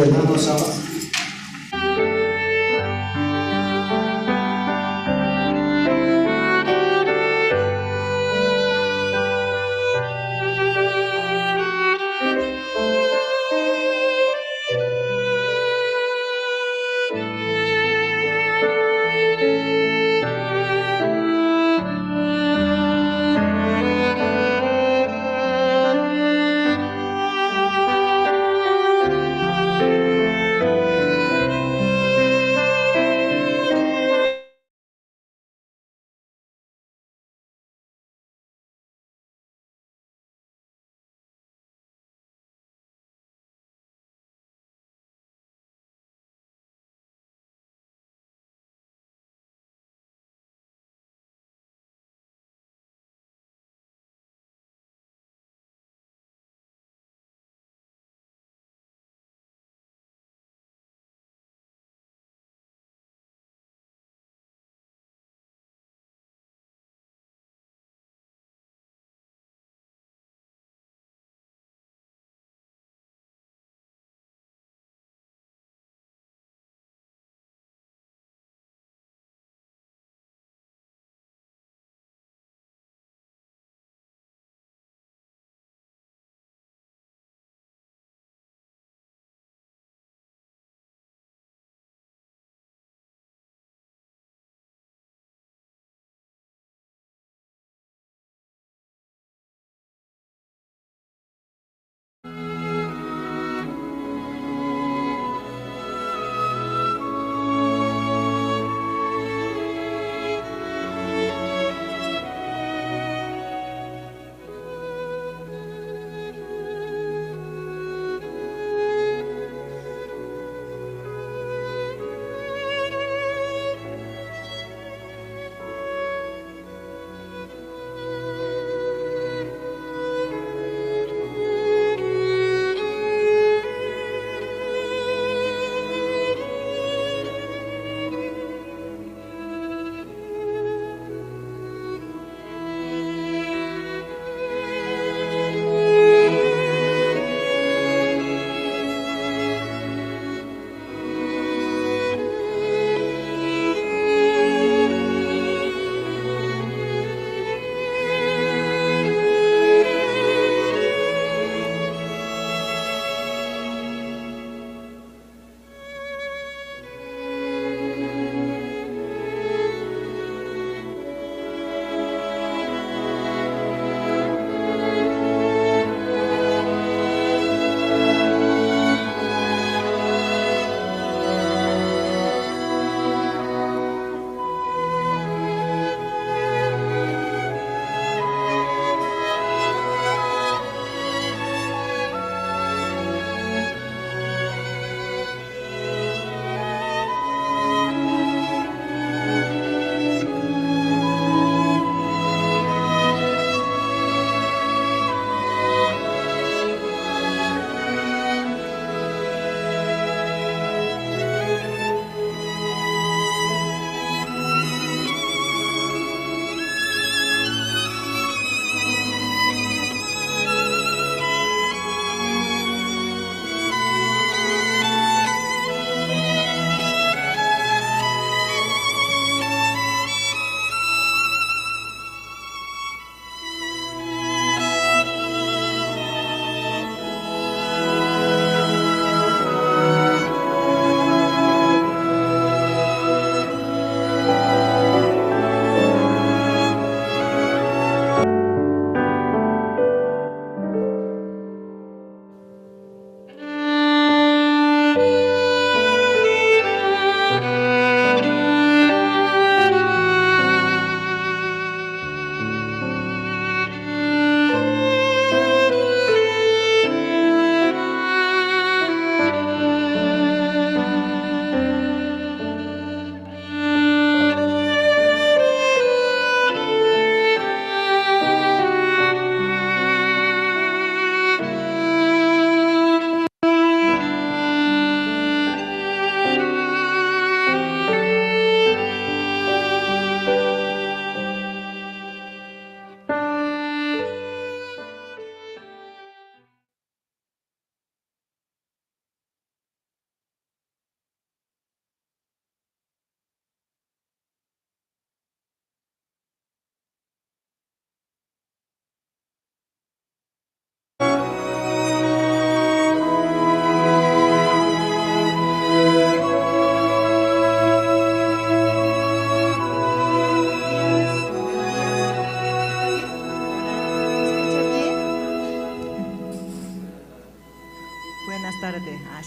Fernando Sama.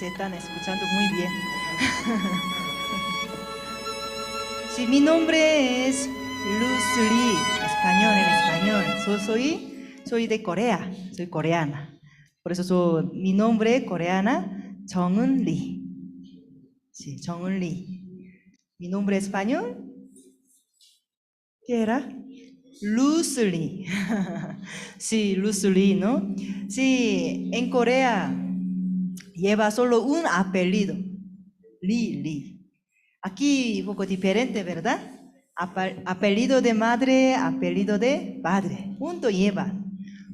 se están escuchando muy bien. Sí, mi nombre es Luz Lee, español en español. Soy de Corea, soy coreana. Por eso mi nombre coreana, Jeong-eun Lee. Sí, Jeong-eun Lee. Mi nombre español, ¿qué era? Luz Lee. Sí, Luz Lee, ¿no? Sí, en Corea lleva solo un apellido, Lee. Aquí un poco diferente, ¿verdad? Apellido de madre, apellido de padre, junto lleva.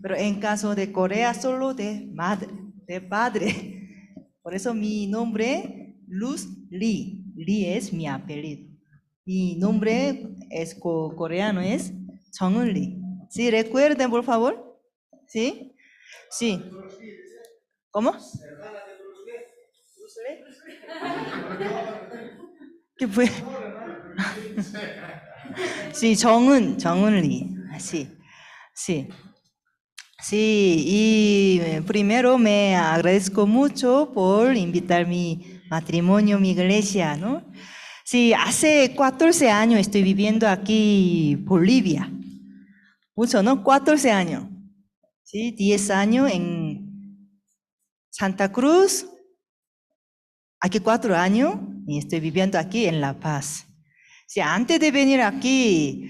Pero en caso de Corea solo de madre, de padre. Por eso mi nombre, Luz Lee. Lee es mi apellido. Mi nombre es coreano es Jeong-eun Lee. ¿Sí? Recuerden, por favor. ¿Sí? Sí. ¿Cómo? ¿Qué fue? Sí, Jeong-eun Lee. Sí, sí. Sí, y primero me agradezco mucho por invitar mi matrimonio, mi iglesia, ¿no? Sí, hace 14 años estoy viviendo aquí, Bolivia. Mucho, ¿no? 14 años. Sí, 10 años en Santa Cruz, aquí 4 años, y estoy viviendo aquí en La Paz. Sí, antes de venir aquí,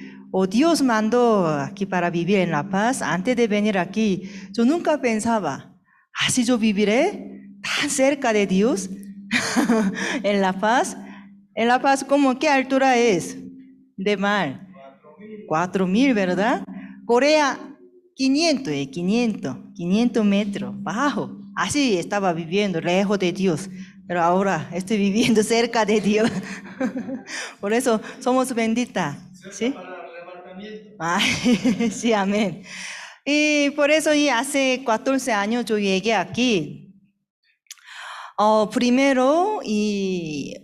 Dios mandó aquí para vivir en La Paz. Antes de venir aquí, yo nunca pensaba, así yo viviré tan cerca de Dios en La Paz. En La Paz, ¿cómo qué altura es de mar? 4.000, ¿verdad? Corea, 500 metros, bajo. Así estaba viviendo, lejos de Dios. Pero ahora estoy viviendo cerca de Dios. Por eso somos benditas. ¿Sí? Ay, sí, amén. Y por eso ya hace 14 años yo llegué aquí. Primero, y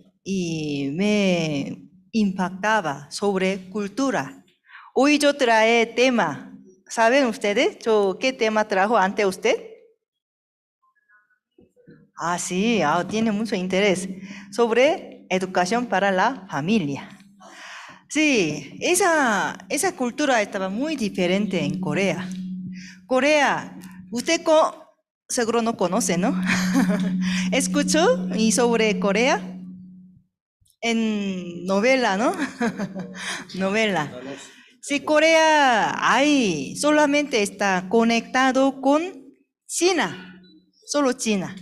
me impactaba sobre cultura. Hoy yo trae tema. ¿Saben ustedes? ¿Qué tema trajo ante usted? Ah, sí, tiene mucho interés. Sobre educación para la familia. Sí, esa cultura estaba muy diferente en Corea. Corea, usted seguro no conoce, ¿no? ¿Escuchó y sobre Corea? En novela, ¿no? Novela. Sí, Corea solamente está conectado con China, solo China.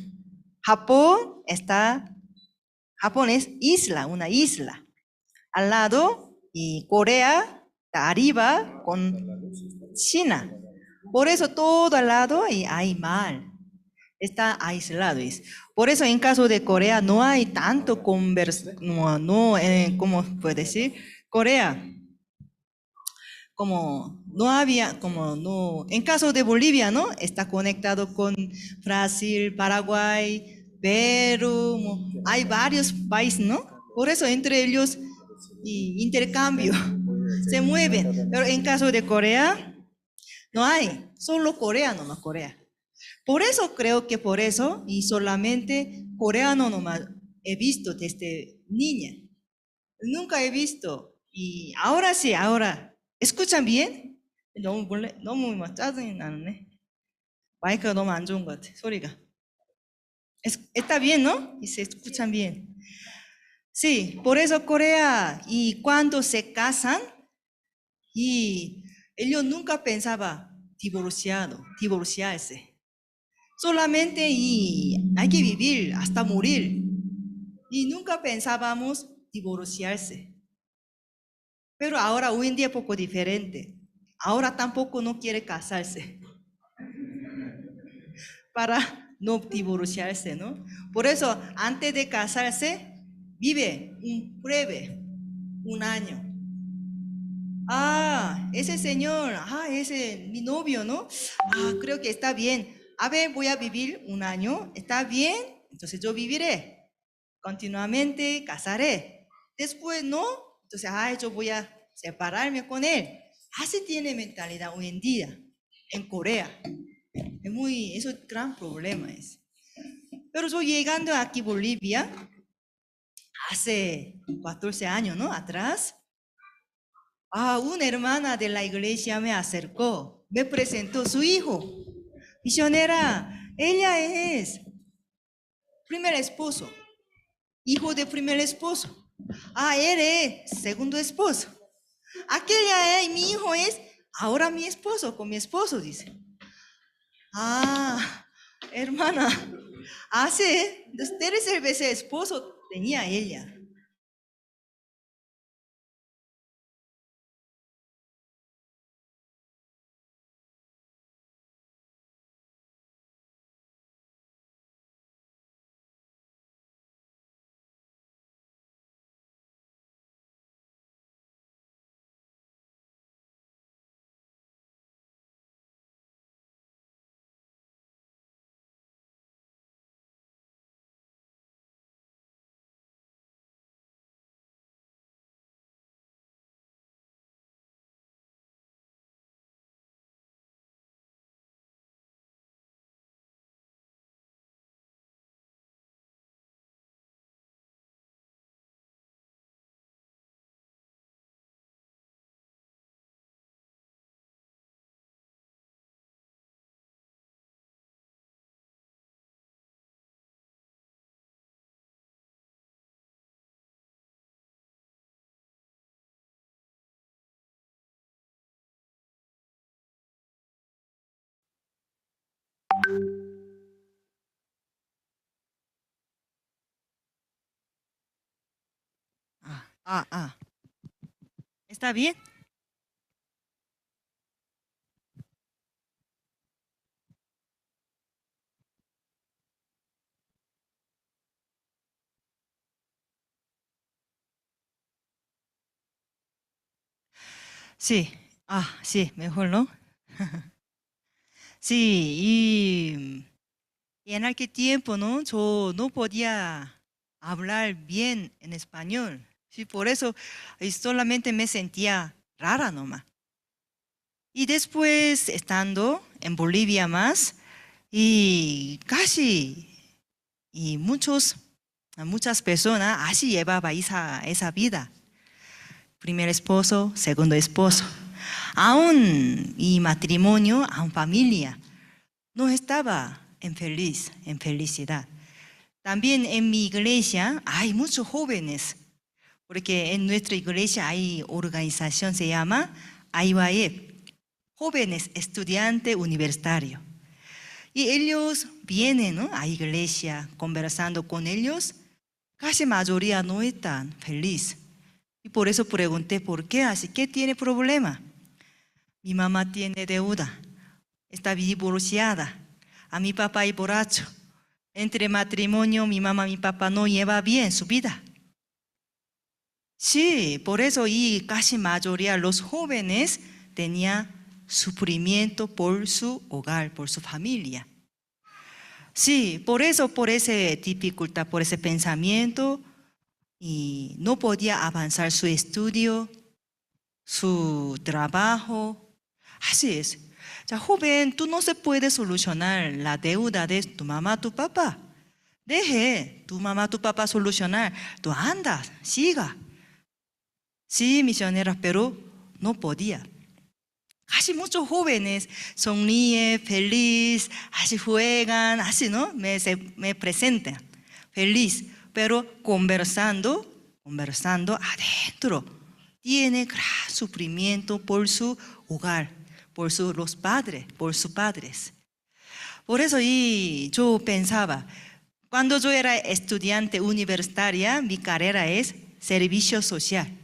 Japón es isla, una isla. Al lado, y Corea está arriba con China. Por eso todo al lado hay mar. Está aislado. Por eso en caso de Corea no hay tanto ¿cómo puede decir? Corea, como no había, como no, en caso de Bolivia, ¿no? Está conectado con Brasil, Paraguay, Perú, hay varios países, ¿no? Por eso entre ellos intercambio, se mueven. Pero en caso de Corea, no hay, solo Corea nomás, Corea. Por eso creo que por eso, y solamente coreano nomás he visto desde niña. Nunca he visto. Y ahora sí, ahora. ¿Escuchan bien? 너무 막 짜증이 나네. 마이크가 너무 안 좋은 것 같아, 소리가. Está bien, ¿no? Y se escuchan bien. Sí, por eso Corea, y cuando se casan, y ellos nunca pensaba divorciarse. Solamente hay que vivir hasta morir. Y nunca pensábamos divorciarse. Pero ahora, hoy en día, es poco diferente. Ahora tampoco no quiere casarse para no divorciarse, ¿no? Por eso, antes de casarse, vive un año. Ese señor, ese mi novio, ¿no? Creo que está bien. A ver, voy a vivir un año, ¿está bien? Entonces yo viviré continuamente, casaré. Después, ¿no? Entonces, yo voy a separarme con él. Así tiene mentalidad hoy en día en Corea. Eso es un gran problema. Pero yo llegando aquí a Bolivia, hace 14 años, ¿no? Atrás, una hermana de la iglesia me acercó, me presentó su hijo, misionera. Ella es primer esposo, hijo de primer esposo. Él es segundo esposo. Aquella es, mi hijo es ahora mi esposo, con mi esposo, dice. Hermana, hace 13 veces esposo tenía ella. ¿Está bien? Sí, sí, mejor, ¿no? Sí, y en aquel tiempo, ¿no? Yo no podía hablar bien en español. Sí, por eso solamente me sentía rara nomás. Y después, estando en Bolivia más, y muchas personas así llevaban esa vida. Primer esposo, segundo esposo. Aún y matrimonio, aún familia. No estaba en felicidad. También en mi iglesia hay muchos jóvenes, porque en nuestra iglesia hay organización, se llama AIWAEP, Jóvenes Estudiantes Universitarios. Y ellos vienen, ¿no?, a iglesia, conversando con ellos, casi mayoría no están felices. Y por eso pregunté, ¿por qué? Así, ¿qué tiene problema? Mi mamá tiene deuda, está divorciada, a mi papá es borracho. Entre matrimonio, mi mamá y mi papá no lleva bien su vida. Sí, por eso y casi mayoría los jóvenes tenían sufrimiento por su hogar, por su familia. Sí, por eso, por esa dificultad, por ese pensamiento, y no podía avanzar su estudio, su trabajo. Así es. Ya, joven, tú no se puede solucionar la deuda de tu mamá, tu papá. Deje tu mamá, tu papá solucionar. Tú andas, siga. Sí, misionera, pero no podía. Casi muchos jóvenes sonríen, feliz, así juegan, así, ¿no? Me presentan, feliz, pero conversando adentro, tiene gran sufrimiento por su hogar, por los padres, por sus padres. Por eso yo pensaba, cuando yo era estudiante universitaria, mi carrera es servicio social.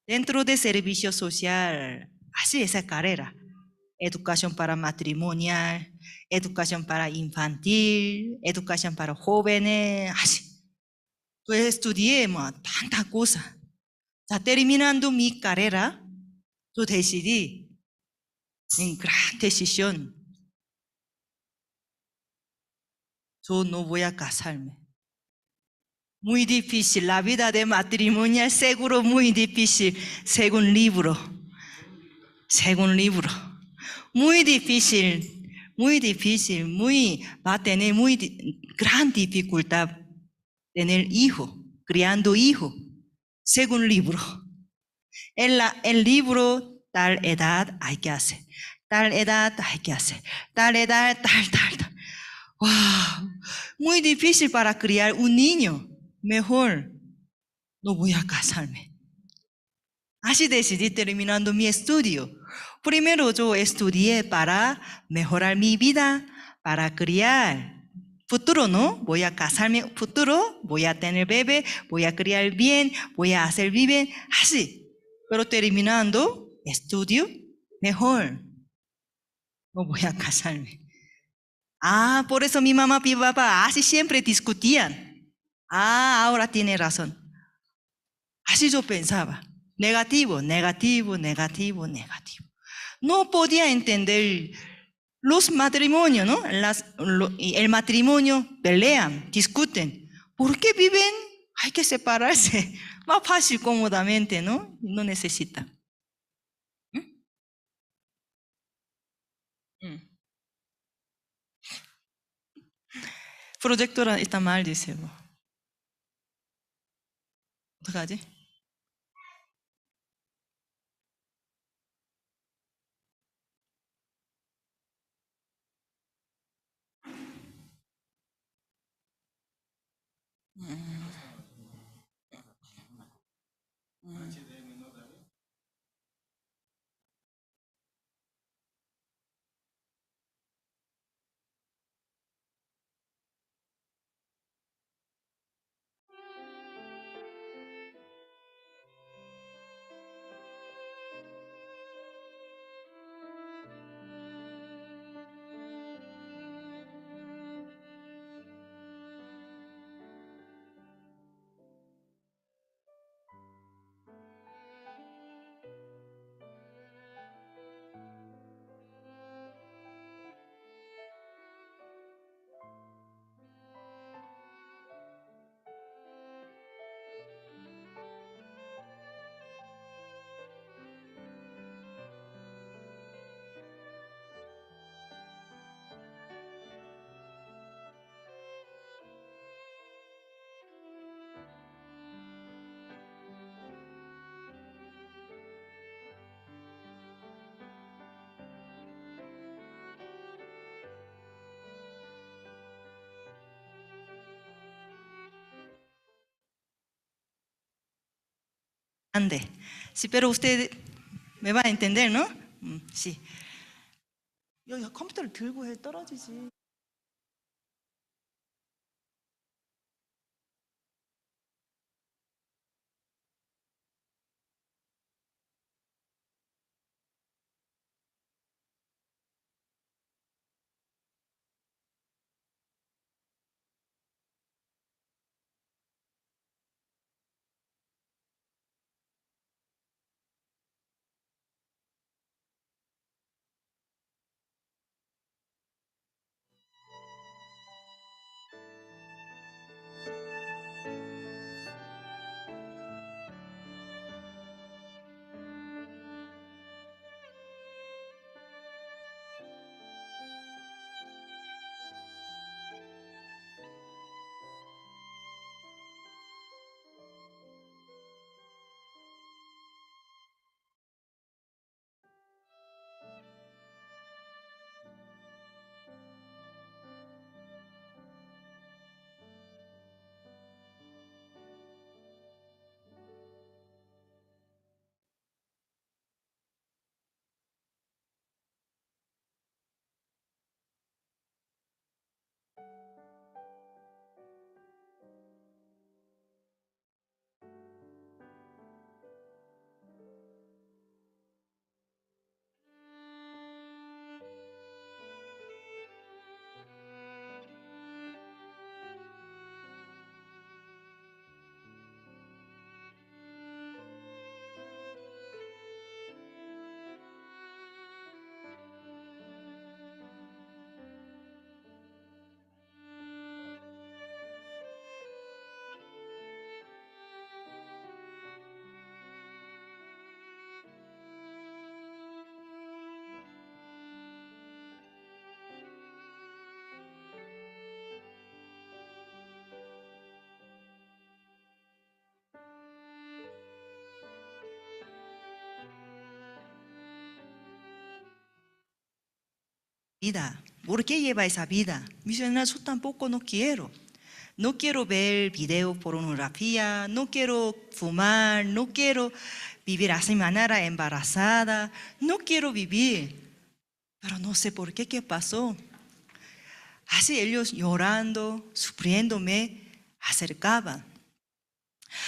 Dentro de servicio social, así esa carrera. Educación para matrimonial, educación para infantil, educación para jóvenes, así. Pues estudié tantas cosas. Ya terminando mi carrera, yo decidí, en gran decisión, yo no voy a casarme. Muy difícil, la vida de matrimonio es seguro muy difícil, según libro. Muy difícil, muy difícil, va a tener gran dificultad tener hijo, criando hijo, según libro. El libro, tal edad hay que hacer, tal edad hay que hacer, tal edad, tal. ¡Wow! Muy difícil para criar un niño. Mejor no voy a casarme. Así decidí terminando mi estudio. Primero yo estudié para mejorar mi vida, para criar. Futuro, ¿no? Voy a casarme, futuro, voy a tener bebé, voy a criar bien, voy a hacer bien, así. Pero terminando estudio, mejor no voy a casarme. Ah, por eso mi mamá y mi papá así siempre discutían. Ah, ahora tiene razón. Así yo pensaba. Negativo, negativo, negativo, negativo. No podía entender los matrimonios, ¿no? El matrimonio pelean, discuten. ¿Por qué viven? Hay que separarse. Más fácil, cómodamente, ¿no? No necesita. ¿Mm? ¿Mm? 프로젝터랑 일단 말 주세요. 어떡하지? Ande. Sí, pero usted me va a entender, ¿no? Sí. 야, 컴퓨터를 들고 해 떨어지지. vida. ¿Por qué lleva esa vida? Misionera, yo tampoco no quiero. No quiero ver video pornografía, no quiero fumar, no quiero vivir así manera embarazada, no quiero vivir. Pero no sé por qué, ¿qué pasó? Así ellos llorando, sufriendo me acercaban.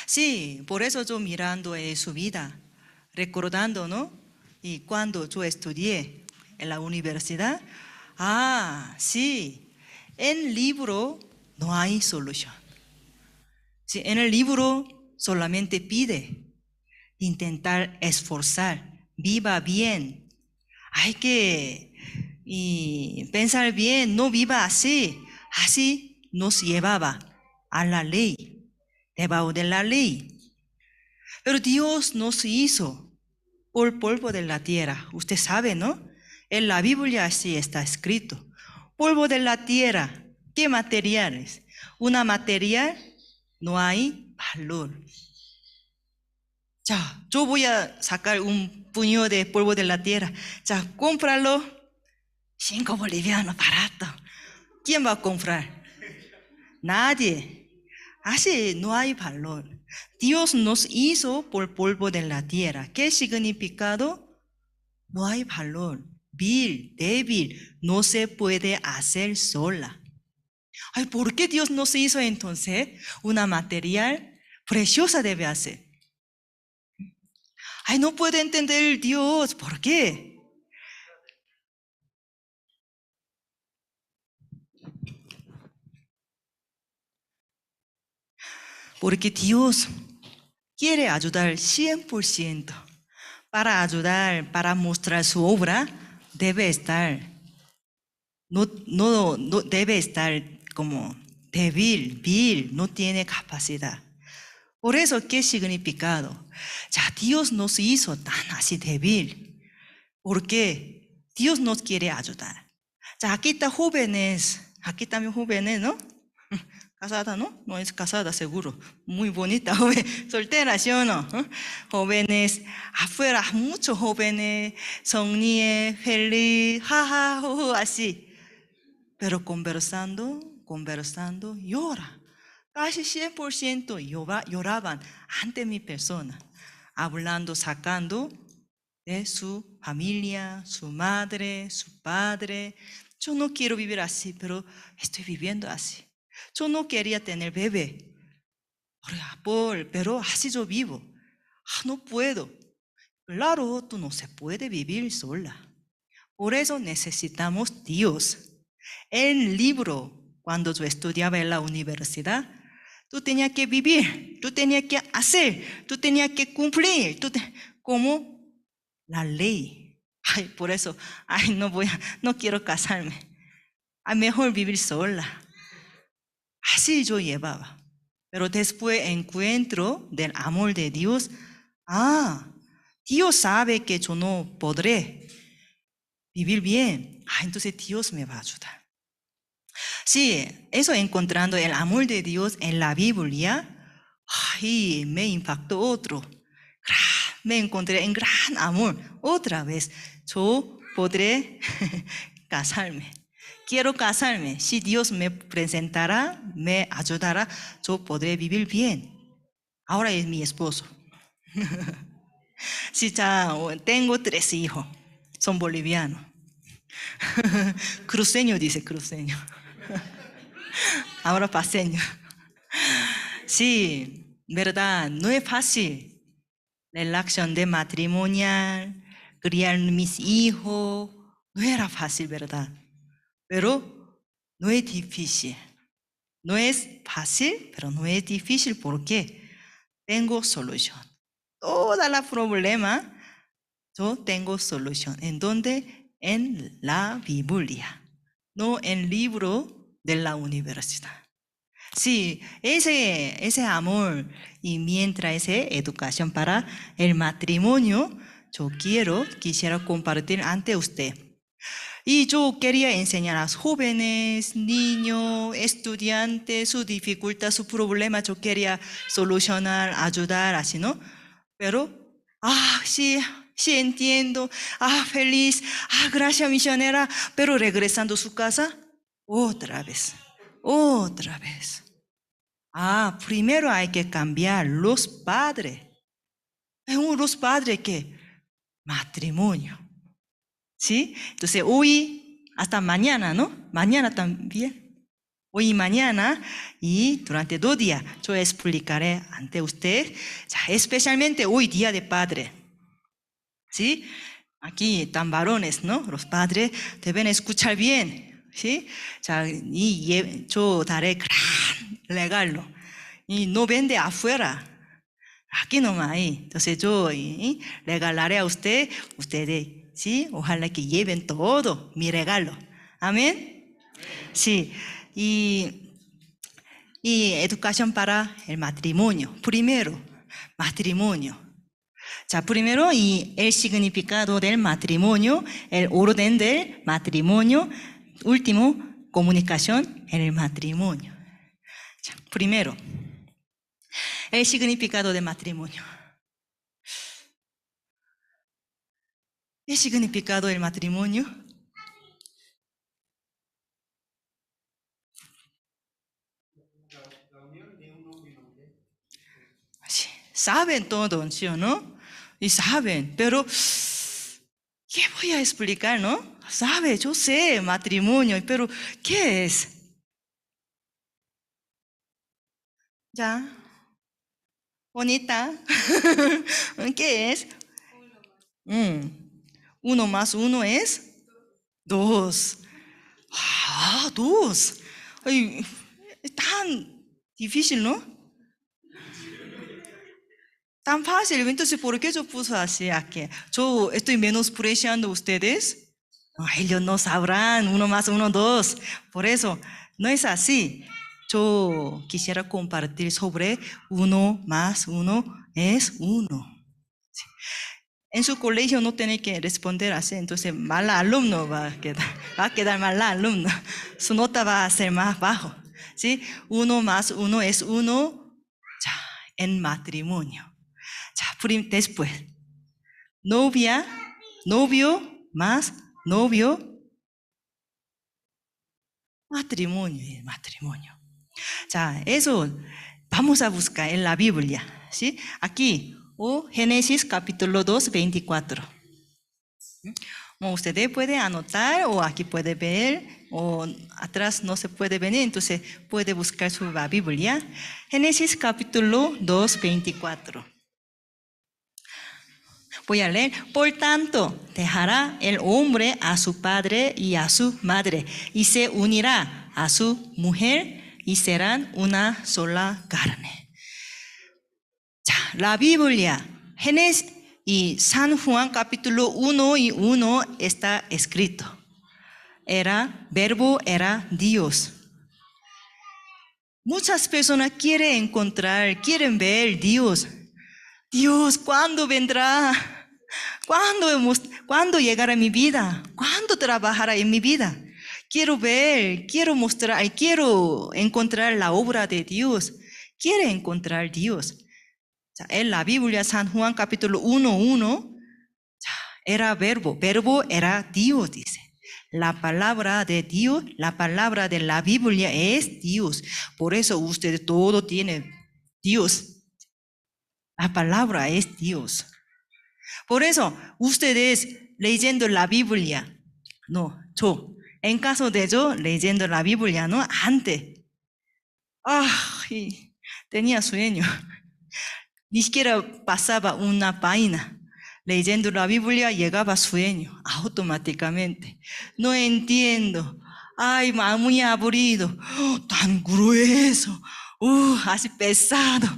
Sí, por eso yo mirando su vida, recordando, ¿no? Y cuando yo estudié en la universidad, sí, en el libro no hay solución. Sí, en el libro solamente pide, intentar esforzar, viva bien. Hay que pensar bien, no viva así. Así nos llevaba a la ley, debajo de la ley. Pero Dios nos hizo por polvo de la tierra. Usted sabe, ¿no? En la Biblia así está escrito. Polvo de la tierra. ¿Qué materiales? Una material no hay valor. Ya, yo voy a sacar un puño de polvo de la tierra. Ya, cómpralo. 5 bolivianos, barato. ¿Quién va a comprar? Nadie. Así no hay valor. Dios nos hizo por polvo de la tierra. ¿Qué significado? No hay valor. Vil, débil, no se puede hacer sola. Ay, ¿por qué Dios nos hizo entonces? Una material preciosa debe hacer. Ay, no puede entender Dios. ¿Por qué? Porque Dios quiere ayudar 100%. Para ayudar, para mostrar su obra, debe estar, no debe estar como débil, vil, no tiene capacidad. Por eso, ¿qué significado? Ya Dios nos hizo tan así débil. ¿Por qué? Dios nos quiere ayudar. Ya aquí está jóvenes, aquí también jóvenes, ¿no? Casada, ¿no? No es casada, seguro. Muy bonita, joven, soltera, ¿sí o no? Jóvenes, afuera, muchos jóvenes, sonríe, feliz, jaja, así. Pero conversando, llora. Casi 100% lloraban ante mi persona, hablando, sacando de su familia, su madre, su padre. Yo no quiero vivir así, pero estoy viviendo así. Yo no quería tener bebé, pero así yo vivo. No puedo. Claro, tú no se puede vivir sola. Por eso necesitamos Dios. El libro, cuando yo estudiaba en la universidad, tú tenías que vivir, tú tenías que hacer, tú tenías que cumplir, como la ley. Ay, por eso, no quiero casarme. Mejor vivir sola. Así yo llevaba. Pero después encuentro del amor de Dios. Dios sabe que yo no podré vivir bien. Entonces Dios me va a ayudar. Sí, eso encontrando el amor de Dios en la Biblia, me impactó otro. Me encontré en gran amor. Otra vez, yo podré casarme. Quiero casarme. Si Dios me presentará, me ayudará, yo podré vivir bien. Ahora es mi esposo. Sí, ya tengo 3 hijos. Son bolivianos. Cruceño, dice cruceño. Ahora paseño. Sí, verdad, no es fácil. La relación de matrimonial, criar mis hijos, no era fácil, ¿verdad? Pero no es difícil. No es fácil, pero no es difícil. ¿Por qué? Tengo solución. Toda la problema, yo tengo solución. ¿En dónde? En la Biblia, no en el libro de la universidad. Sí, ese amor y mientras esa educación para el matrimonio, yo quisiera compartir ante usted. Y yo quería enseñar a los jóvenes, niños, estudiantes, su dificultad, su problema, yo quería solucionar, ayudar, así, ¿no? Pero, sí, Sí, entiendo. Feliz. Gracias, misionera. Pero regresando a su casa, otra vez. Otra vez. Primero hay que cambiar los padres. Los padres que matrimonio. ¿Sí? Entonces, hoy hasta mañana, ¿no? Mañana también. Hoy y mañana y durante 2 días yo explicaré ante usted, especialmente hoy día de padre. ¿Sí? Aquí están varones, ¿no? Los padres deben escuchar bien. ¿Sí? Yo daré gran regalo. Y no vende afuera. Aquí nomás hay. Entonces yo regalaré a ustedes, ¿sí? Ojalá que lleven todo mi regalo. Amén. Sí. Y educación para el matrimonio. Primero, matrimonio. Primero, y el significado del matrimonio, el orden del matrimonio. Último, comunicación en el matrimonio. Primero, el significado del matrimonio. El significado del matrimonio. Sí, saben todo, ¿sí o no? Y saben, pero ¿qué voy a explicar, no? Sabe, yo sé matrimonio, pero ¿qué es? Ya, bonita. ¿Qué es? 1 más 1 es 2. 2. Ay, es tan difícil, ¿no? Tan fácil. Entonces, ¿por qué yo puse así aquí? Yo estoy menospreciando a ustedes. No, ellos no sabrán 1 más 1, 2. Por eso, no es así. Yo quisiera compartir sobre 1 más 1 es 1. Sí. En su colegio no tiene que responder así, entonces mal alumno va a quedar mal alumno. Su nota va a ser más bajo. ¿Sí? 1 más 1 es 1 en matrimonio. Después, novia, novio más novio, matrimonio, matrimonio. Eso vamos a buscar en la Biblia, ¿sí? Aquí, Génesis capítulo 2, 24. Ustedes pueden anotar o aquí puede ver o atrás no se puede ver, entonces puede buscar su Biblia. Génesis capítulo 2, 24. Voy a leer. Por tanto, dejará el hombre a su padre y a su madre y se unirá a su mujer y serán una sola carne. La Biblia, Génesis y San Juan capítulo 1 y 1 está escrito. Verbo era Dios. Muchas personas quieren ver Dios. Dios, ¿cuándo vendrá? ¿Cuándo llegará a mi vida? ¿Cuándo trabajará en mi vida? Quiero ver, quiero mostrar, quiero encontrar la obra de Dios. Quiere encontrar Dios. En la Biblia, San Juan capítulo 1, 1, era verbo era Dios, dice. La palabra de Dios, la palabra de la Biblia es Dios. Por eso ustedes todo tienen Dios. La palabra es Dios. Por eso, ustedes leyendo la Biblia, en caso de yo leyendo la Biblia, ¿no? Antes, tenía sueño. Ni siquiera pasaba una página. Leyendo la Biblia llegaba sueño automáticamente. No entiendo. Muy aburrido. Tan grueso. Así pesado.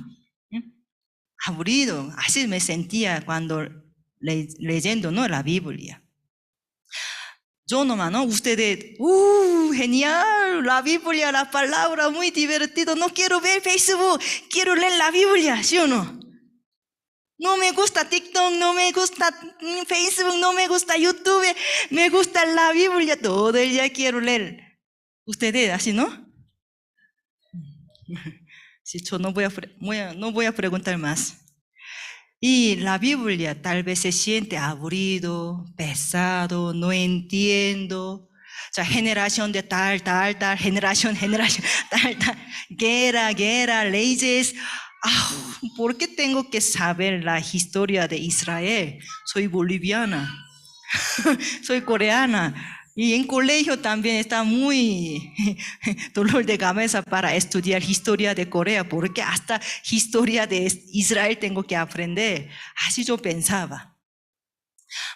Aburrido. Así me sentía cuando leyendo, ¿no? La Biblia. Yo nomás, ¿no? Ustedes, genial, la Biblia, la palabra, muy divertido. No quiero ver Facebook, quiero leer la Biblia, ¿sí o no? No me gusta TikTok, no me gusta Facebook, no me gusta YouTube, me gusta la Biblia, todo el día quiero leer. Ustedes, así, ¿no? Sí, yo no voy a preguntar más. Y la Biblia tal vez se siente aburrido, pesado, no entiendo. O sea, generación de tal, generación, tal, guerra, leyes. ¿Por qué tengo que saber la historia de Israel? Soy boliviana, soy coreana. Y en colegio también está muy dolor de cabeza para estudiar historia de Corea, porque hasta historia de Israel tengo que aprender. Así yo pensaba.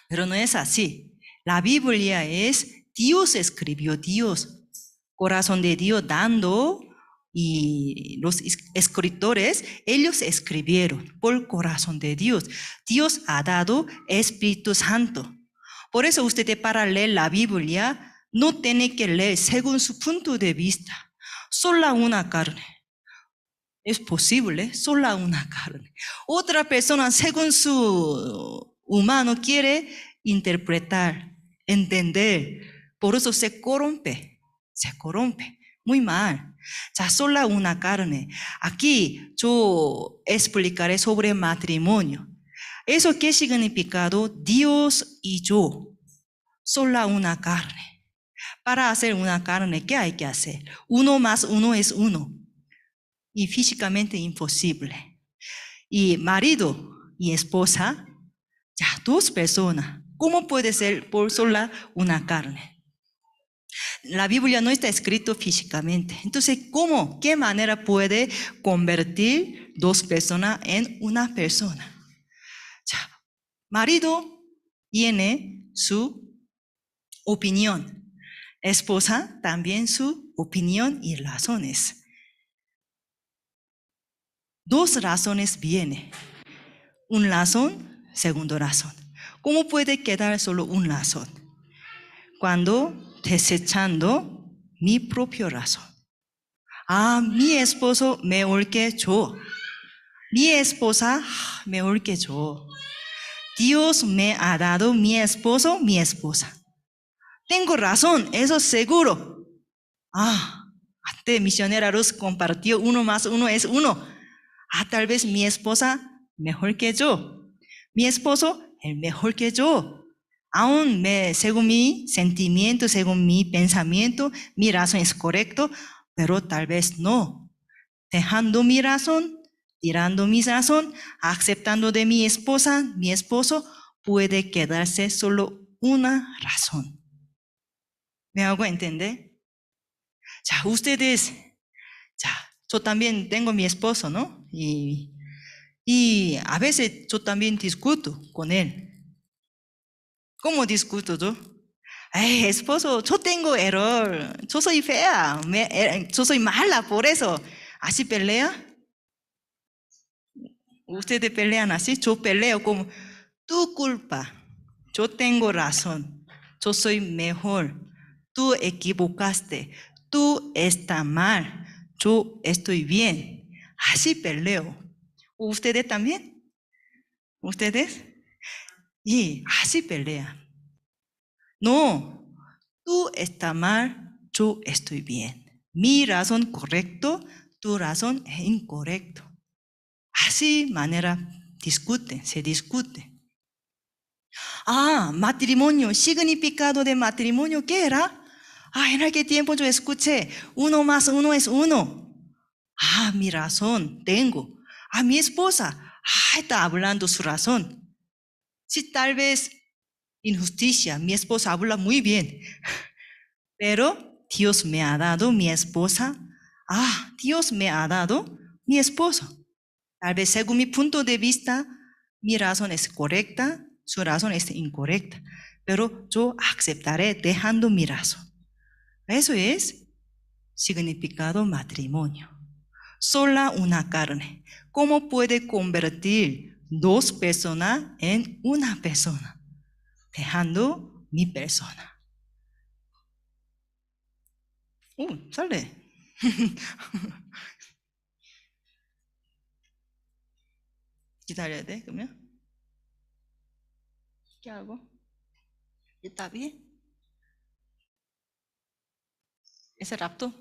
Pero no es así. La Biblia es Dios escribió, Dios, corazón de Dios dando, y los escritores, ellos escribieron por corazón de Dios. Dios ha dado Espíritu Santo. Por eso usted para leer la Biblia no tiene que leer según su punto de vista. Solo una carne. Es posible, solo una carne. Otra persona según su humano quiere interpretar, entender. Por eso se corrompe. Muy mal. Ya solo una carne. Aquí yo explicaré sobre matrimonio. ¿Eso qué significado? Dios y yo. Solo una carne. Para hacer una carne, ¿qué hay que hacer? 1 más 1 es 1. Y físicamente imposible. Y marido y esposa, ya 2 personas. ¿Cómo puede ser por sola una carne? La Biblia no está escrito físicamente. Entonces, ¿cómo? ¿Qué manera puede convertir 2 personas en una persona? Ya, marido tiene su opinión. Esposa también su opinión y razones. 2 razones vienen. Un razón, segundo razón. ¿Cómo puede quedar solo un razón? Cuando desechando mi propio razón. Mi esposo mejor que yo. Mi esposa mejor que yo. Dios me ha dado mi esposo, mi esposa. Tengo razón, eso seguro. Antes Misionera Luz compartió 1 más 1 es 1. Tal vez mi esposa mejor que yo. Mi esposo el mejor que yo. Aún según mi sentimiento, según mi pensamiento, mi razón es correcto, pero tal vez no. Dejando mi razón, tirando mi razón, aceptando de mi esposa, mi esposo, puede quedarse solo una razón. ¿Me hago entender? Ya, ustedes, ya, yo también tengo mi esposo, ¿no? Y a veces yo también discuto con él. ¿Cómo discuto yo? Esposo, yo tengo error, yo soy fea, yo soy mala por eso. ¿Así pelea? Ustedes pelean así, yo peleo como, tu culpa, yo tengo razón, yo soy mejor, tú equivocaste, tú estás mal, yo estoy bien. Así peleo. ¿Ustedes también? ¿Ustedes? Y así pelean. No, tú estás mal, yo estoy bien. Mi razón correcto, tu razón es incorrecto. Así manera se discute. Matrimonio, significado de matrimonio, ¿qué era? En aquel tiempo yo escuché, 1 más 1 es 1. Mi razón tengo. Mi esposa, está hablando su razón. Sí, tal vez injusticia, mi esposa habla muy bien, pero Dios me ha dado mi esposa. Dios me ha dado mi esposo. Tal vez según mi punto de vista, mi razón es correcta, su razón es incorrecta, pero yo aceptaré dejando mi razón. Eso es significado matrimonio. Sola una carne. ¿Cómo puede convertir 2 personas en una persona? Dejando mi persona. Sale. 기다려야 돼, 그러면? ¿Qué hago? ¿Está bien? ¿Ese rapto?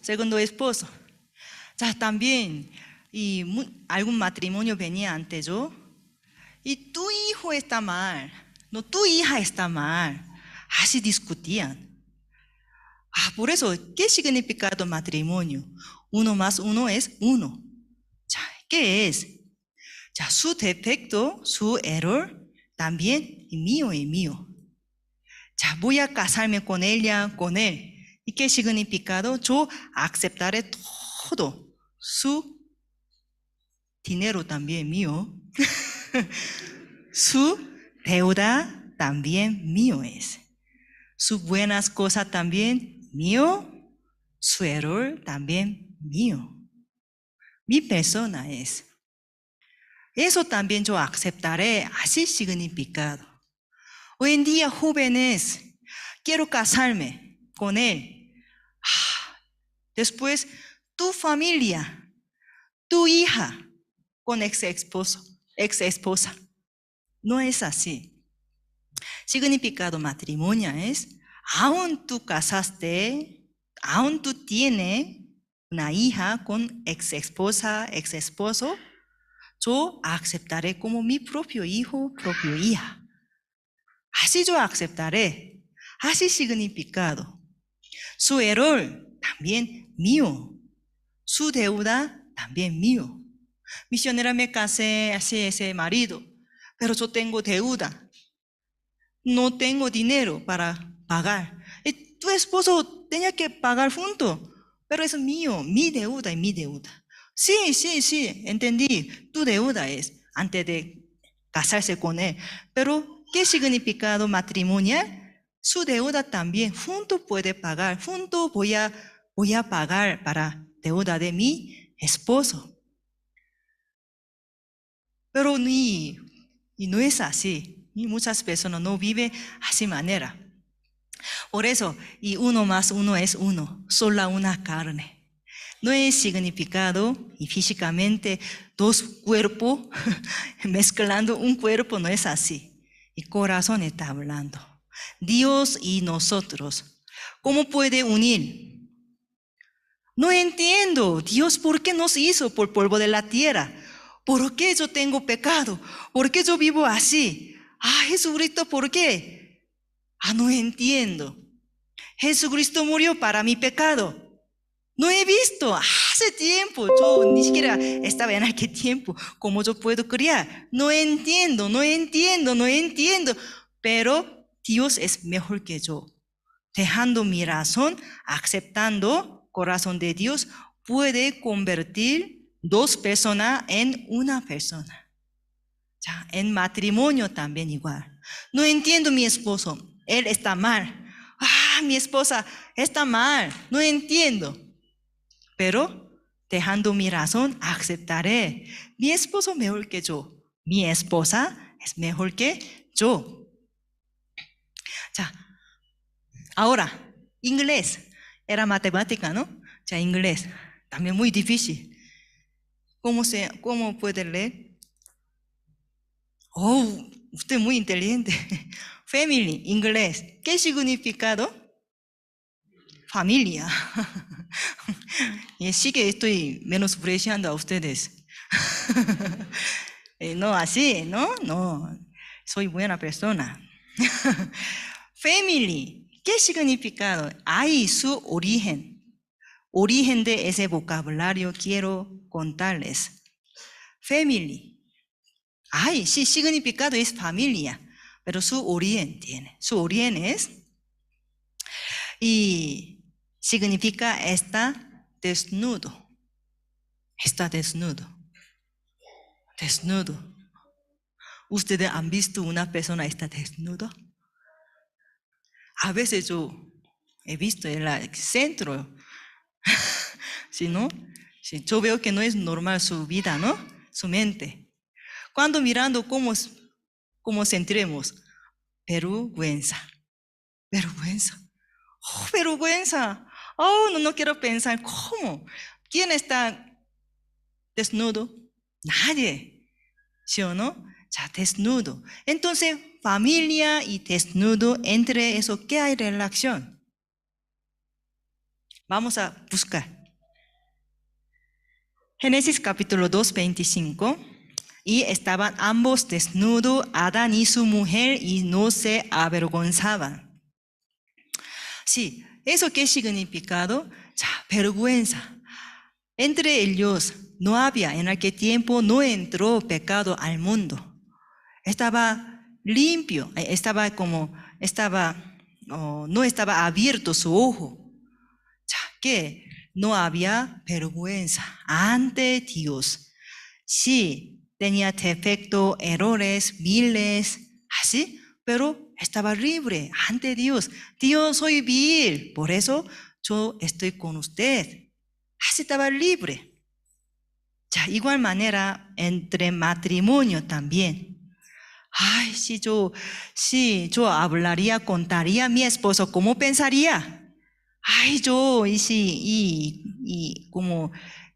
segundo esposo. Ya, también, algún matrimonio venía ante yo, y tu hijo está mal, no, tu hija está mal. Así discutían. Por eso, ¿qué significa matrimonio? 1 más 1 es 1. Ya, ¿qué es? Ya, su defecto, su error, también es mío. Ya, voy a casarme con ella, con él. ¿Y qué significado? Yo aceptaré todo. Su dinero también mío. Su deuda también mío es. Sus buenas cosas también mío. Su error también mío. Mi persona es. Eso también yo aceptaré. Así significado. Hoy en día, jóvenes, quiero casarme con él. Después, tu familia, tu hija, con ex esposa. No es así. Significado matrimonio es, aún tú casaste, aún tú tienes una hija con ex esposa, ex esposo, yo aceptaré como mi propio hijo, propio hija. Así yo aceptaré. Así significado. Su error también mío. Su deuda también mío. Misionera, me casé así ese marido, pero yo tengo deuda. No tengo dinero para pagar. Y tu esposo tenía que pagar junto, pero es mío, mi deuda y mi deuda. Sí, entendí. Tu deuda es antes de casarse con él. Pero, ¿qué significado matrimonial? Su deuda también, junto puede pagar, junto voy a pagar para deuda de mi esposo. Pero no es así. Y muchas personas no viven así manera. Por eso, y 1 más 1 es 1, sola una carne. No es significado y físicamente dos cuerpos mezclando un cuerpo, no es así. Y corazón está hablando. Dios y nosotros, ¿cómo puede unir? No entiendo, Dios, ¿por qué nos hizo por polvo de la tierra? ¿Por qué yo tengo pecado? ¿Por qué yo vivo así? Jesucristo, ¿por qué? No entiendo. Jesucristo murió para mi pecado. No he visto, hace tiempo, yo ni siquiera estaba en aquel tiempo, ¿cómo yo puedo criar? No entiendo, pero Dios es mejor que yo. Dejando mi razón, aceptando corazón de Dios, puede convertir dos personas en una persona. Ya, en matrimonio también igual. No entiendo mi esposo, él está mal. Mi esposa está mal, no entiendo. Pero dejando mi razón, aceptaré. Mi esposo mejor que yo. Mi esposa es mejor que yo. Ya, ahora, inglés. Era matemática, ¿no? Ya, inglés. También muy difícil. ¿Cómo puede leer? Usted es muy inteligente. Family, inglés. ¿Qué significado? Familia. Y sí que estoy menospreciando a ustedes. No así, ¿no? No, soy buena persona. Family, ¿qué significado? Hay su origen. Origen de ese vocabulario quiero contarles. Family. Sí, significado es familia, pero su origen tiene. Su origen es, y significa está desnudo. Está desnudo. Desnudo. ¿Ustedes han visto una persona está desnuda? A veces yo he visto en el centro, ¿sí, no? Sí, yo veo que no es normal su vida, ¿no? Su mente. Cuando mirando, ¿cómo sentiremos? Vergüenza. Vergüenza. Vergüenza. No quiero pensar, ¿cómo? ¿Quién está desnudo? Nadie. ¿Sí o no? Ya, desnudo. Entonces, familia y desnudo, entre eso, ¿qué hay relación? Vamos a buscar. Génesis capítulo 2, 25. Y estaban ambos desnudos, Adán y su mujer, y no se avergonzaban. Sí, ¿eso qué significado? Vergüenza. Entre ellos no había, en aquel tiempo no entró pecado al mundo. Estaba limpio, no estaba abierto su ojo. Que no había vergüenza ante Dios. Sí, tenía defectos, errores, miles, así, pero estaba libre ante Dios. Dios, soy vil, por eso yo estoy con usted. Así estaba libre. Igual manera entre matrimonio también. Ay, si yo hablaría, contaría a mi esposo, ¿cómo pensaría? Ay,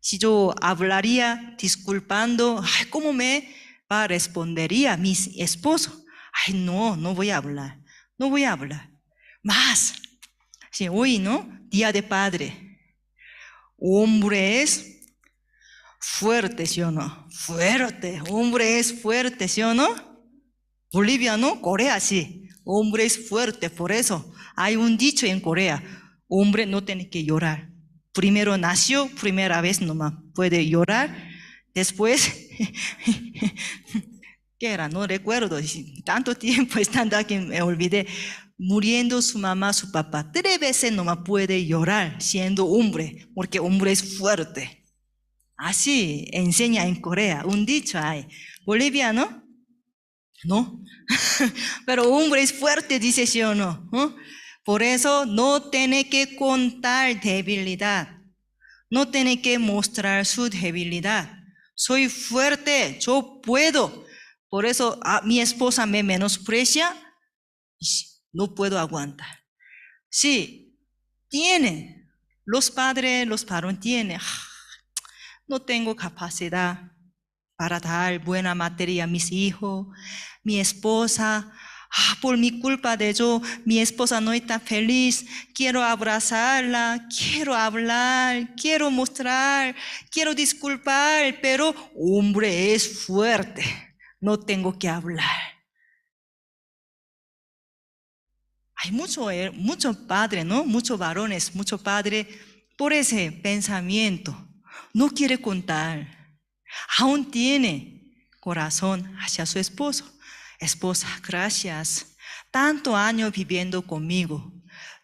si yo hablaría disculpando, ay, ¿cómo me respondería mi esposo? Ay, no voy a hablar, no voy a hablar. Más, si hoy, ¿no? Día de Padre. Hombre es fuerte, ¿sí o no? Fuerte, hombre es fuerte, ¿sí o no? Bolivia, ¿no? Corea, sí. Hombre es fuerte, por eso hay un dicho en Corea. Hombre no tiene que llorar. Primero nació, primera vez nomás puede llorar. Después, ¿qué era? No recuerdo. Tanto tiempo estando aquí me olvidé. Muriendo su mamá, su papá. 3 veces nomás puede llorar siendo hombre, porque hombre es fuerte. Así enseña en Corea. Un dicho hay. Bolivia, ¿no? No. Pero hombre es fuerte, dice sí o no. Por eso no tiene que contar debilidad. No tiene que mostrar su debilidad. Soy fuerte, yo puedo. Por eso mi esposa me menosprecia, no puedo aguantar. Sí, tiene. Los padres, los varones tienen. No tengo capacidad para dar buena materia a mis hijos, mi esposa. Por mi culpa de yo, mi esposa no está feliz. Quiero abrazarla, quiero hablar, quiero mostrar, quiero disculpar, pero hombre es fuerte, no tengo que hablar. Hay muchos padres, ¿no? Muchos varones, muchos padres por ese pensamiento. No quiere contar. Aún tiene corazón hacia su esposo. Esposa, gracias. Tanto años viviendo conmigo.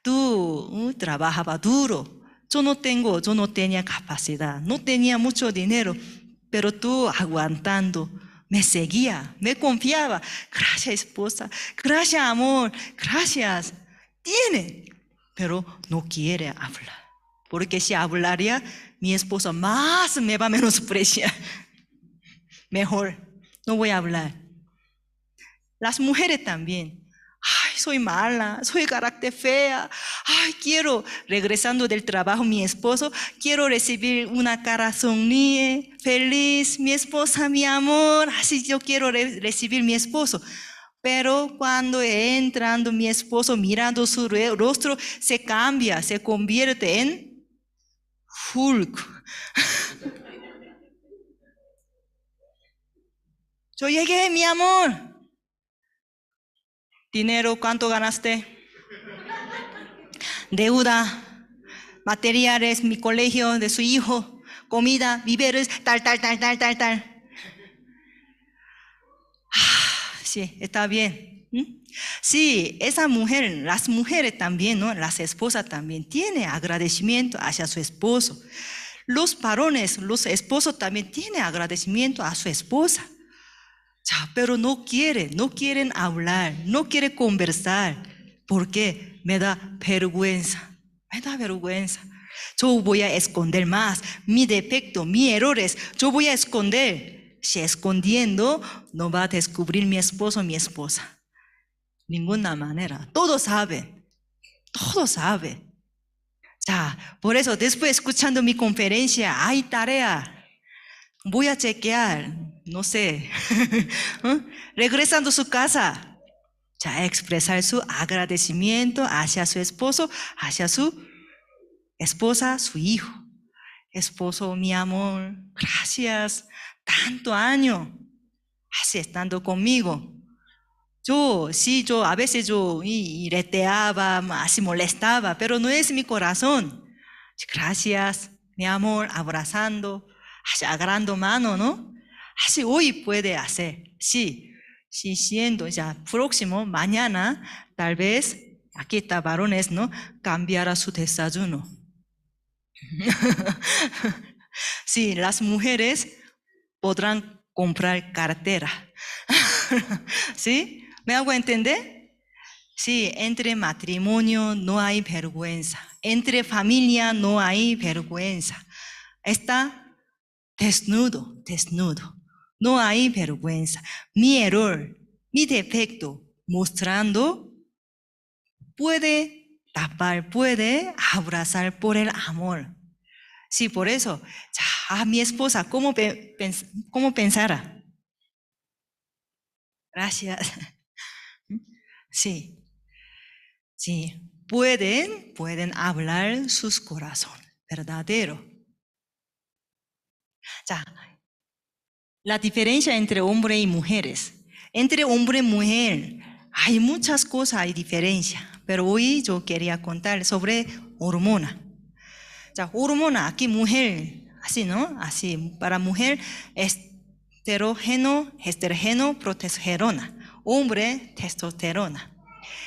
Tú trabajabas duro. Yo no tenía capacidad, no tenía mucho dinero, pero tú aguantando, me seguía, me confiaba. Gracias, esposa. Gracias, amor. Gracias. Tiene, pero no quiere hablar. Porque si hablaría, mi esposa más me va a menospreciar. Mejor, no voy a hablar. Las mujeres también. Ay, soy mala, soy carácter fea. Ay, regresando del trabajo, mi esposo, quiero recibir una cara sonríe, feliz, mi esposa, mi amor. Así yo quiero recibir mi esposo. Pero cuando entrando mi esposo, mirando su rostro, se cambia, se convierte en Hulk. Yo llegué, mi amor. Dinero, ¿cuánto ganaste? Deuda, materiales, mi colegio de su hijo, comida, víveres, tal. Sí, está bien. Sí, esa mujer, las mujeres también, ¿no? Las esposas también tienen agradecimiento hacia su esposo. Los varones, los esposos también tienen agradecimiento a su esposa. Pero no quieren hablar, no quieren conversar. ¿Por qué? Me da vergüenza. Yo voy a esconder más mi defecto, mis errores. Yo voy a esconder. Si escondiendo, no va a descubrir mi esposo o mi esposa. Ninguna manera. Todos saben. Por eso después escuchando mi conferencia, hay tarea. Voy a chequear, no sé, regresando a su casa, expresar su agradecimiento hacia su esposo, hacia su esposa, su hijo. Esposo, mi amor, gracias, tanto año, así estando conmigo. Yo a veces yo reteaba, así molestaba, pero no es mi corazón. Gracias, mi amor, abrazando, así agarrando mano, ¿no? Así hoy puede hacer, sí, sí, siendo ya próximo, mañana, tal vez, aquí está varones, ¿no? Cambiará su desayuno. Sí, las mujeres podrán comprar cartera. ¿Sí? ¿Me hago entender? Sí, entre matrimonio no hay vergüenza. Entre familia no hay vergüenza. Está desnudo, desnudo. No hay vergüenza. Mi error, mi defecto, mostrando, puede tapar, puede abrazar por el amor. Sí, por eso, mi esposa, ¿cómo pensara? Gracias. Sí, sí, pueden hablar sus corazones, verdadero. 자, la diferencia entre hombre y mujeres. Entre hombre y mujer hay muchas cosas, hay diferencia, pero hoy yo quería contar sobre hormona. Hormona, aquí mujer, así, ¿no? Así, para mujer, estrógeno, progesterona. Hombre, testosterona.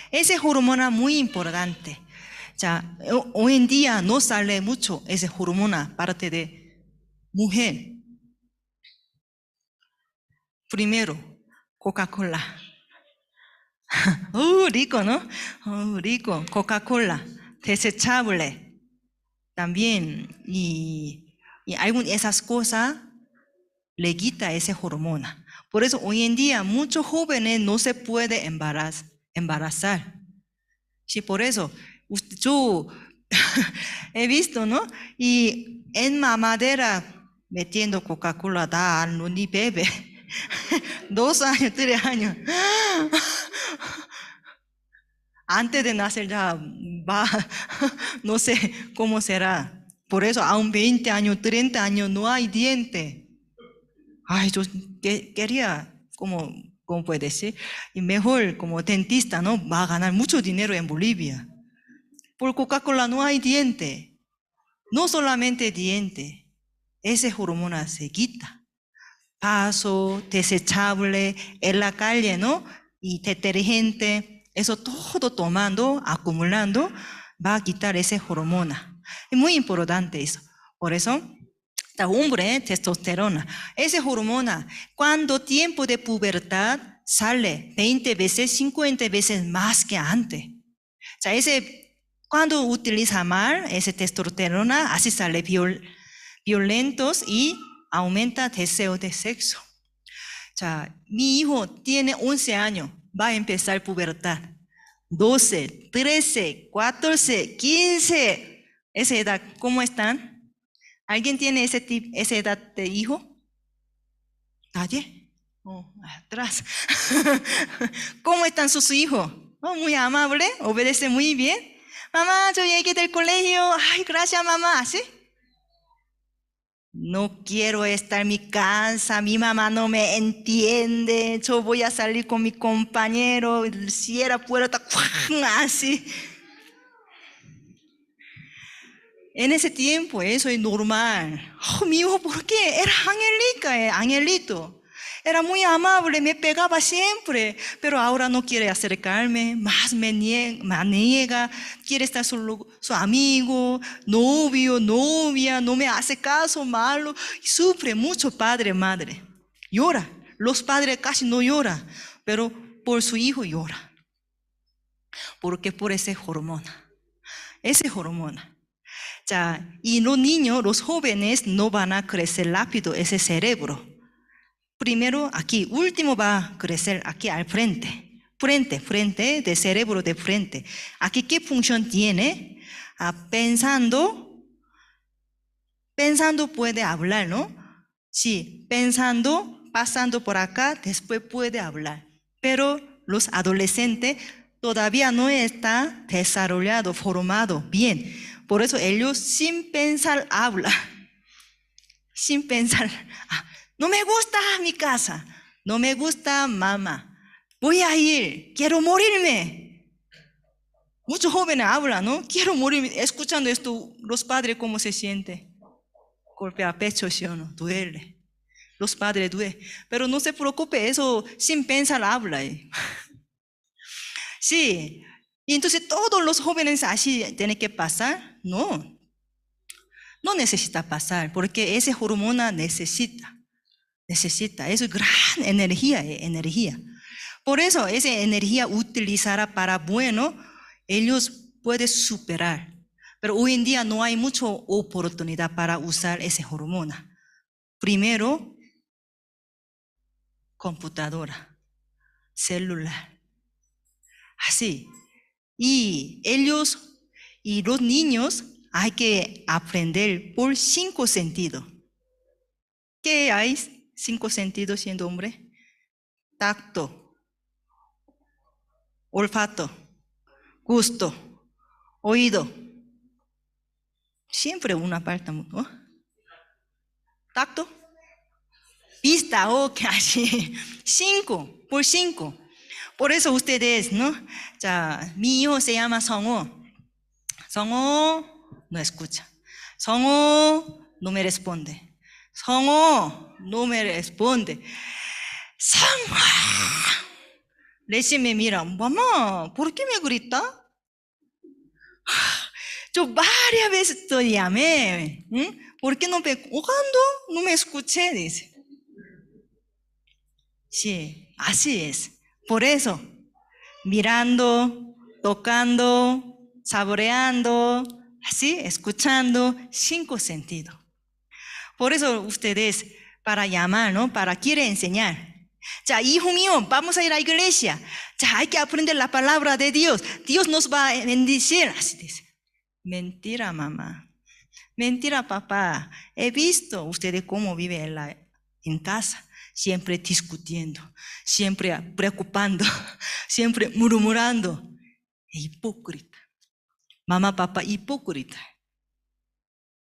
Esa hormona muy importante. Hoy en día no sale mucho esa hormona parte de mujer. Primero, Coca-Cola. Rico, ¿no? Rico, Coca-Cola, desechable. También, y esas cosas le quita esa hormona. Por eso hoy en día muchos jóvenes no se pueden embarazar. Sí, por eso yo he visto, ¿no? Y en mamadera metiendo Coca-Cola da ni bebé. 2 años, 3 años. Antes de nacer ya va, no sé cómo será. Por eso aún 20 años, 30 años no hay diente. Ay, yo quería, ¿cómo puede ser? Y mejor como dentista, ¿no? Va a ganar mucho dinero en Bolivia. Por Coca-Cola no hay diente. No solamente diente. Esa hormona se quita. Paso, desechable, en la calle, ¿no? Y detergente, eso todo tomando, acumulando, va a quitar esa hormona. Es muy importante eso. Por eso, hombre, testosterona. Esa hormona, cuando tiempo de pubertad sale 20 veces, 50 veces más que antes. Cuando utiliza mal esa testosterona, así sale violentos y aumenta deseo de sexo. Mi hijo tiene 11 años, va a empezar pubertad. 12, 13, 14, 15. Esa edad, ¿cómo están? ¿Alguien tiene esa edad de hijo? ¿Nadie? Atrás. ¿Cómo están sus hijos? Muy amable, obedece muy bien. Mamá, yo llegué del colegio. Ay, gracias, mamá. ¿Sí? No quiero estar en mi casa, mi mamá no me entiende, yo voy a salir con mi compañero, cierra puerta, así. En ese tiempo eso es normal. Mi hijo, ¿por qué? Era angelito. Era muy amable, me pegaba siempre, pero ahora no quiere acercarme, más me niega, quiere estar su amigo, novio, novia, no me hace caso, malo, y sufre mucho padre, madre. Llora, los padres casi no lloran, pero por su hijo llora, porque por esa hormona. Y los niños, los jóvenes no van a crecer rápido ese cerebro. Primero aquí, último va a crecer aquí al frente. Frente, de cerebro de frente. Aquí, ¿qué función tiene? Pensando puede hablar, ¿no? Sí, pensando, pasando por acá, después puede hablar. Pero los adolescentes todavía no están desarrollados, formados bien. Por eso ellos sin pensar hablan. Sin pensar, no me gusta mi casa, no me gusta mamá, voy a ir, quiero morirme. Muchos jóvenes hablan, ¿no? Quiero morirme. Escuchando esto, los padres cómo se sienten. Golpea pecho, ¿sí o no? Duele. Los padres duelen. Pero no se preocupe, eso sin pensar habla. Sí. Y entonces todos los jóvenes así tienen que pasar. No. No necesita pasar, porque esa hormona necesita, es gran energía. Por eso esa energía utilizará para bueno, ellos pueden superar. Pero hoy en día no hay mucha oportunidad para usar esa hormona. Primero, computadora, celular, así. Y ellos y los niños hay que aprender por 5 sentidos. ¿Qué hay? 5 sentidos siendo hombre. Tacto, olfato, gusto, oído. Siempre una parte, ¿no? Tacto, vista, ok, así. 5 por 5. Por eso ustedes, ¿no? Ya, mi hijo se llama Songo. Songo no escucha. Songo no me responde. Songo no me responde. Songo. Recién me mira, mamá, ¿por qué me grita? Yo varias veces te llamé. ¿Por qué no me jugando? No me escuché, dice. Sí, así es. Por eso, mirando, tocando, saboreando, así, escuchando, 5 sentidos. Por eso ustedes, para llamar, ¿no? Para quiere enseñar. Ya, hijo mío, vamos a ir a la iglesia. Ya, hay que aprender la palabra de Dios. Dios nos va a bendecir. Así dice. Mentira, mamá. Mentira, papá. He visto ustedes cómo viven en casa. Siempre discutiendo, siempre preocupando, siempre murmurando. Hipócrita. Mamá, papá, hipócrita.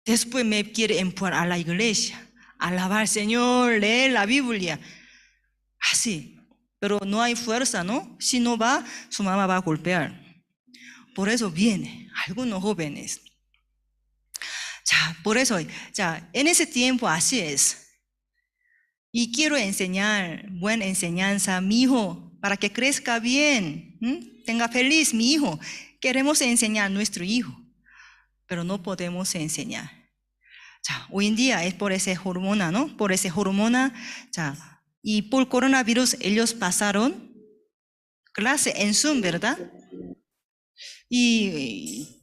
Después me quiere empujar a la iglesia, alabar al Señor, leer la Biblia. Así. Pero no hay fuerza, ¿no? Si no va, su mamá va a golpear. Por eso viene algunos jóvenes. Ya, por eso, ya, en ese tiempo así es. Y quiero enseñar buena enseñanza a mi hijo para que crezca bien, tenga feliz mi hijo. Queremos enseñar a nuestro hijo, pero no podemos enseñar. Ya, hoy en día es por esa hormona, ¿no? Por esa hormona, ya. Y por coronavirus ellos pasaron clase en Zoom, ¿verdad? Y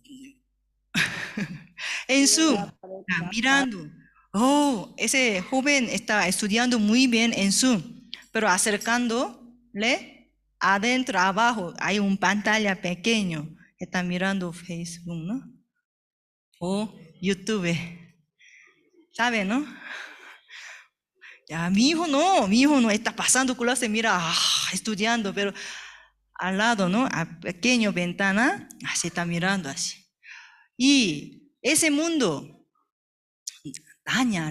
en Zoom, ya, mirando. Oh, ese joven está estudiando muy bien en Zoom, pero acercándole adentro, abajo, hay una pantalla pequeño. Está mirando Facebook, ¿no? O YouTube. ¿Sabe, no? Ya, mi hijo no está pasando clase, mira, estudiando, pero al lado, ¿no? A pequeña ventana, así está mirando así. Y ese mundo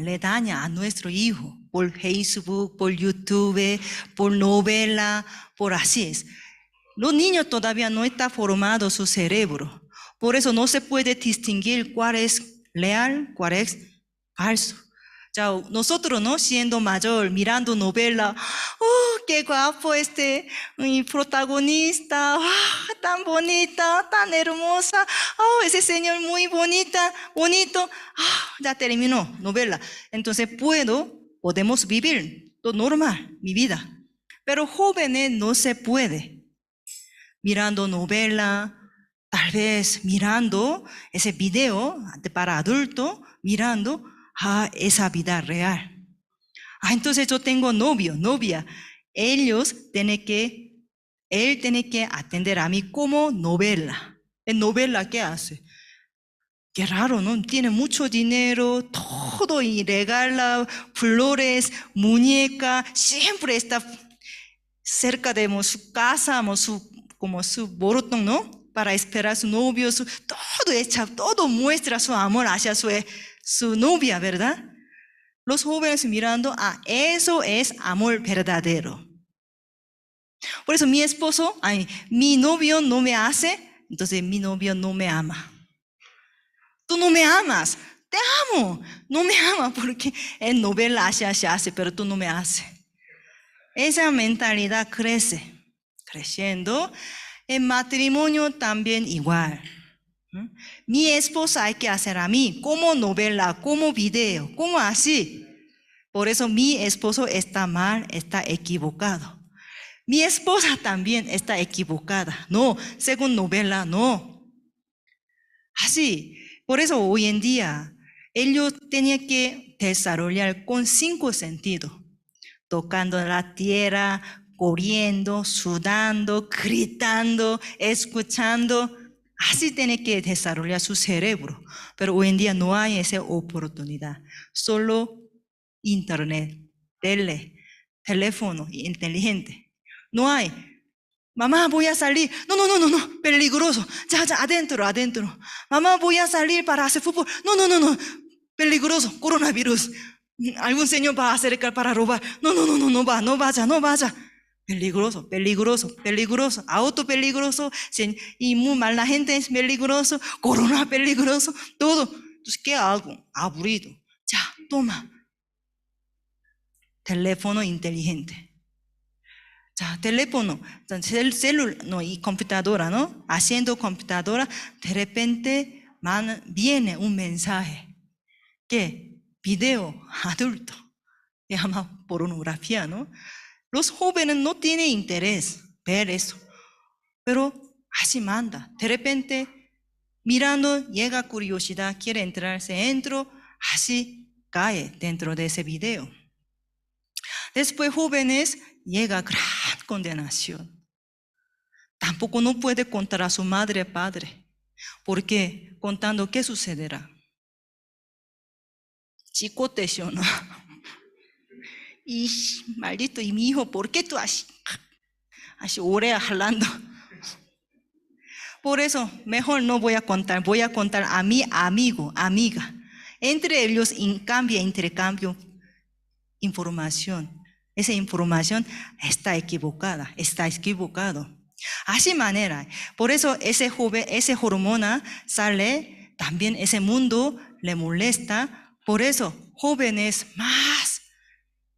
le daña a nuestro hijo por Facebook, por YouTube, por novela, por así es. Los niños todavía no está formado su cerebro. Por eso no se puede distinguir cuál es real, cuál es falso. Ya, nosotros, ¿no? Siendo mayor, mirando novela, qué guapo mi protagonista, tan bonita, tan hermosa, ese señor muy bonito, ya terminó novela. Entonces podemos vivir lo normal, mi vida. Pero jóvenes no se puede. Mirando novela, tal vez mirando ese video para adultos, mirando esa vida real. Entonces yo tengo novia. Él tiene que atender a mí como novela. ¿En novela qué hace? Qué raro, ¿no? Tiene mucho dinero, todo y regala flores, muñeca, siempre está cerca de su casa, como su borotón, ¿no? para esperar a su novio, todo muestra su amor hacia su novia, ¿verdad? Los jóvenes mirando, eso es amor verdadero. Por eso mi novio no me hace, entonces mi novio no me ama. Tú no me amas, te amo, no me amas porque en novela hace, pero tú no me haces. Esa mentalidad creciendo. En matrimonio también igual. Mi esposa hay que hacer a mí, como novela, como video, como así. Por eso mi esposo está mal, está equivocado. Mi esposa también está equivocada. No, según novela, no. Así. Por eso hoy en día, ellos tenían que desarrollar con 5 sentidos. Tocando la tierra, corriendo, sudando, gritando, escuchando. Así tiene que desarrollar su cerebro. Pero hoy en día no hay esa oportunidad. Solo internet, teléfono inteligente. No hay. Mamá, voy a salir. No, peligroso. Ya, adentro. Mamá, voy a salir para hacer fútbol. No, peligroso, coronavirus. Algún señor va a acercar para robar. No vaya. Peligroso. Auto peligroso. Y muy mal la gente es peligroso. Corona peligroso. Todo. Entonces, ¿qué hago? Aburrido. Ya, toma. Teléfono inteligente. Ya, teléfono, celular, no, y computadora, ¿no? Haciendo computadora, de repente viene un mensaje. ¿Qué? Video adulto. Se llama pornografía, ¿no? Los jóvenes no tienen interés ver eso, pero así manda. De repente, mirando, llega curiosidad, quiere entrarse dentro, así cae dentro de ese video. Después, jóvenes, llega gran condenación. Tampoco no puede contar a su madre, padre, porque contando, ¿qué sucederá? Chicote, ¿no? Y maldito, y mi hijo, ¿por qué tú así orea jalando? Por eso, mejor no voy a contar a mi amigo, amiga. Entre ellos intercambio información. Esa información está equivocado. Así manera, por eso ese hormona sale, también ese mundo le molesta. Por eso, jóvenes más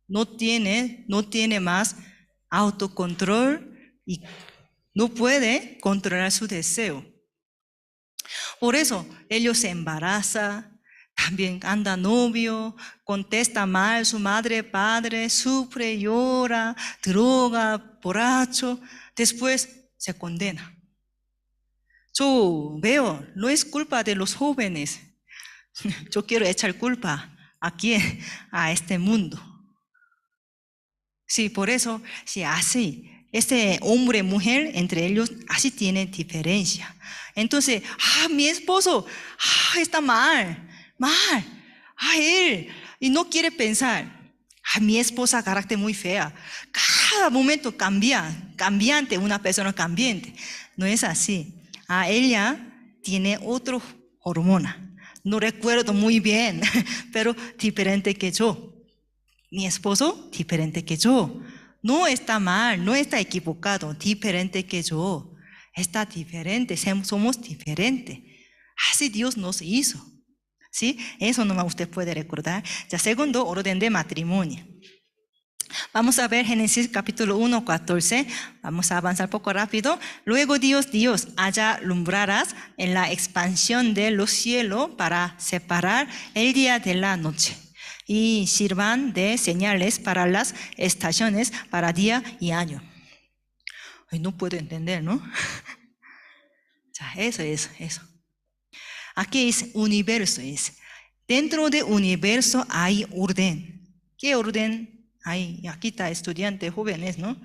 no tiene más autocontrol y no puede controlar su deseo. Por eso, ellos se embarazan. También anda novio, contesta mal su madre, padre, sufre, llora, droga, borracho, después se condena. Yo veo, no es culpa de los jóvenes. Yo quiero echar culpa aquí a este mundo. Sí, por eso, sí, así, este hombre, mujer, entre ellos, así tiene diferencia. Entonces, mi esposo, está mal, él, y no quiere pensar, mi esposa carácter muy fea, cada momento cambiante, una persona cambiante. No es así. Ella tiene otra hormona, no recuerdo muy bien, pero diferente que yo. Mi esposo, diferente que yo. No está mal, no está equivocado, diferente que yo. Está diferente, somos diferentes. Así Dios nos hizo. ¿Sí? Eso nomás usted puede recordar. Ya, segundo orden de matrimonio. Vamos a ver Génesis capítulo 1, 14. Vamos a avanzar poco rápido. Luego Dios, haya lumbraras en la expansión de los cielos para separar el día de la noche, y sirvan de señales para las estaciones, para día y año. Ay, no puedo entender, ¿no? Ya, eso. Aquí es universo. Dentro del universo hay orden. ¿Qué orden hay? Aquí está estudiantes jóvenes, ¿no?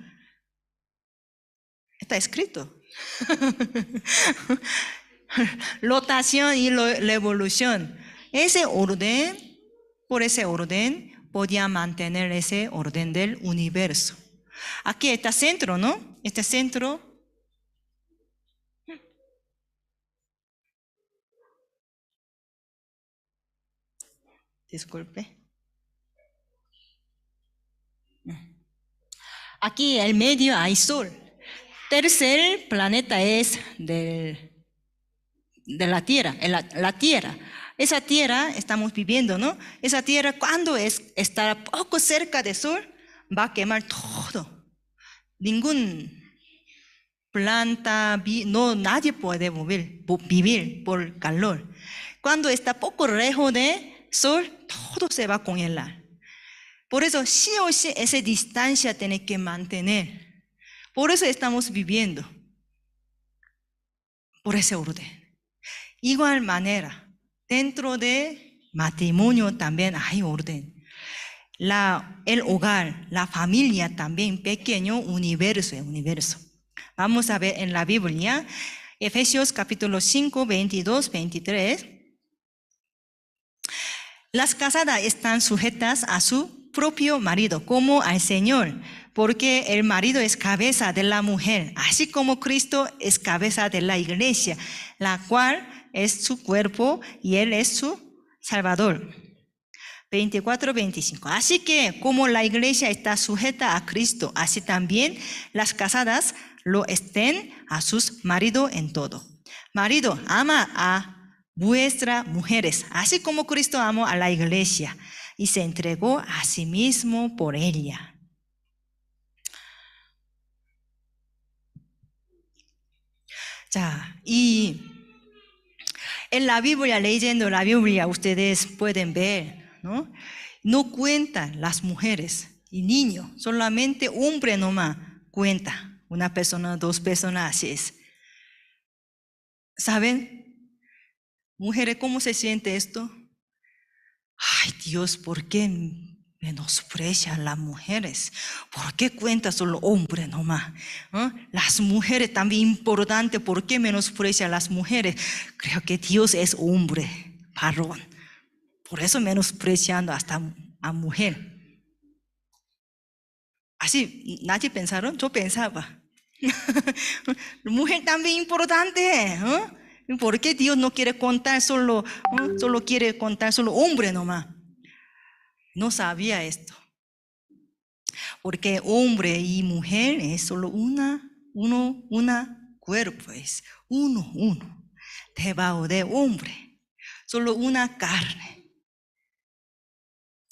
Está escrito. Rotación y revolución. Por ese orden, podía mantener ese orden del universo. Aquí está centro, ¿no? Este centro. Disculpe. Aquí en el medio hay sol. Tercer planeta es de la Tierra, la Tierra. Esa Tierra estamos viviendo, ¿no? Esa Tierra cuando está poco cerca del sol, va a quemar todo. Ningún planta, nadie puede vivir por calor. Cuando está poco lejos del sol, todo se va a congelar. Por eso sí o sí esa distancia tiene que mantener. Por eso estamos viviendo por ese orden. Igual manera, dentro de matrimonio también hay orden. El hogar, la familia también, pequeño universo. Vamos a ver en la Biblia, Efesios capítulo 5, 22, 23. Las casadas están sujetas a su propio marido, como al Señor, porque el marido es cabeza de la mujer, así como Cristo es cabeza de la iglesia, la cual es su cuerpo y Él es su Salvador. 24, 25. Así que como la iglesia está sujeta a Cristo, así también las casadas lo estén a sus maridos en todo. Marido, ama a vuestras mujeres, así como Cristo amó a la iglesia y se entregó a sí mismo por ella. Y en la Biblia, leyendo la Biblia, ustedes pueden ver, ¿no? No cuentan las mujeres y niños, solamente hombre nomás cuenta. Una persona, dos personas, así es. ¿Saben? Mujeres, ¿cómo se siente esto? Ay, Dios, ¿por qué menosprecian las mujeres? ¿Por qué cuenta solo hombre nomás? Las mujeres también importantes, ¿por qué menosprecian las mujeres? Creo que Dios es hombre, varón. Por eso menospreciando hasta a mujer. Así, nadie pensaron, yo pensaba. Mujer también importante, ¿por qué Dios no quiere contar solo quiere contar solo hombre nomás? No sabía esto. Porque hombre y mujer es solo una cuerpo, es uno, debajo de hombre, solo una carne.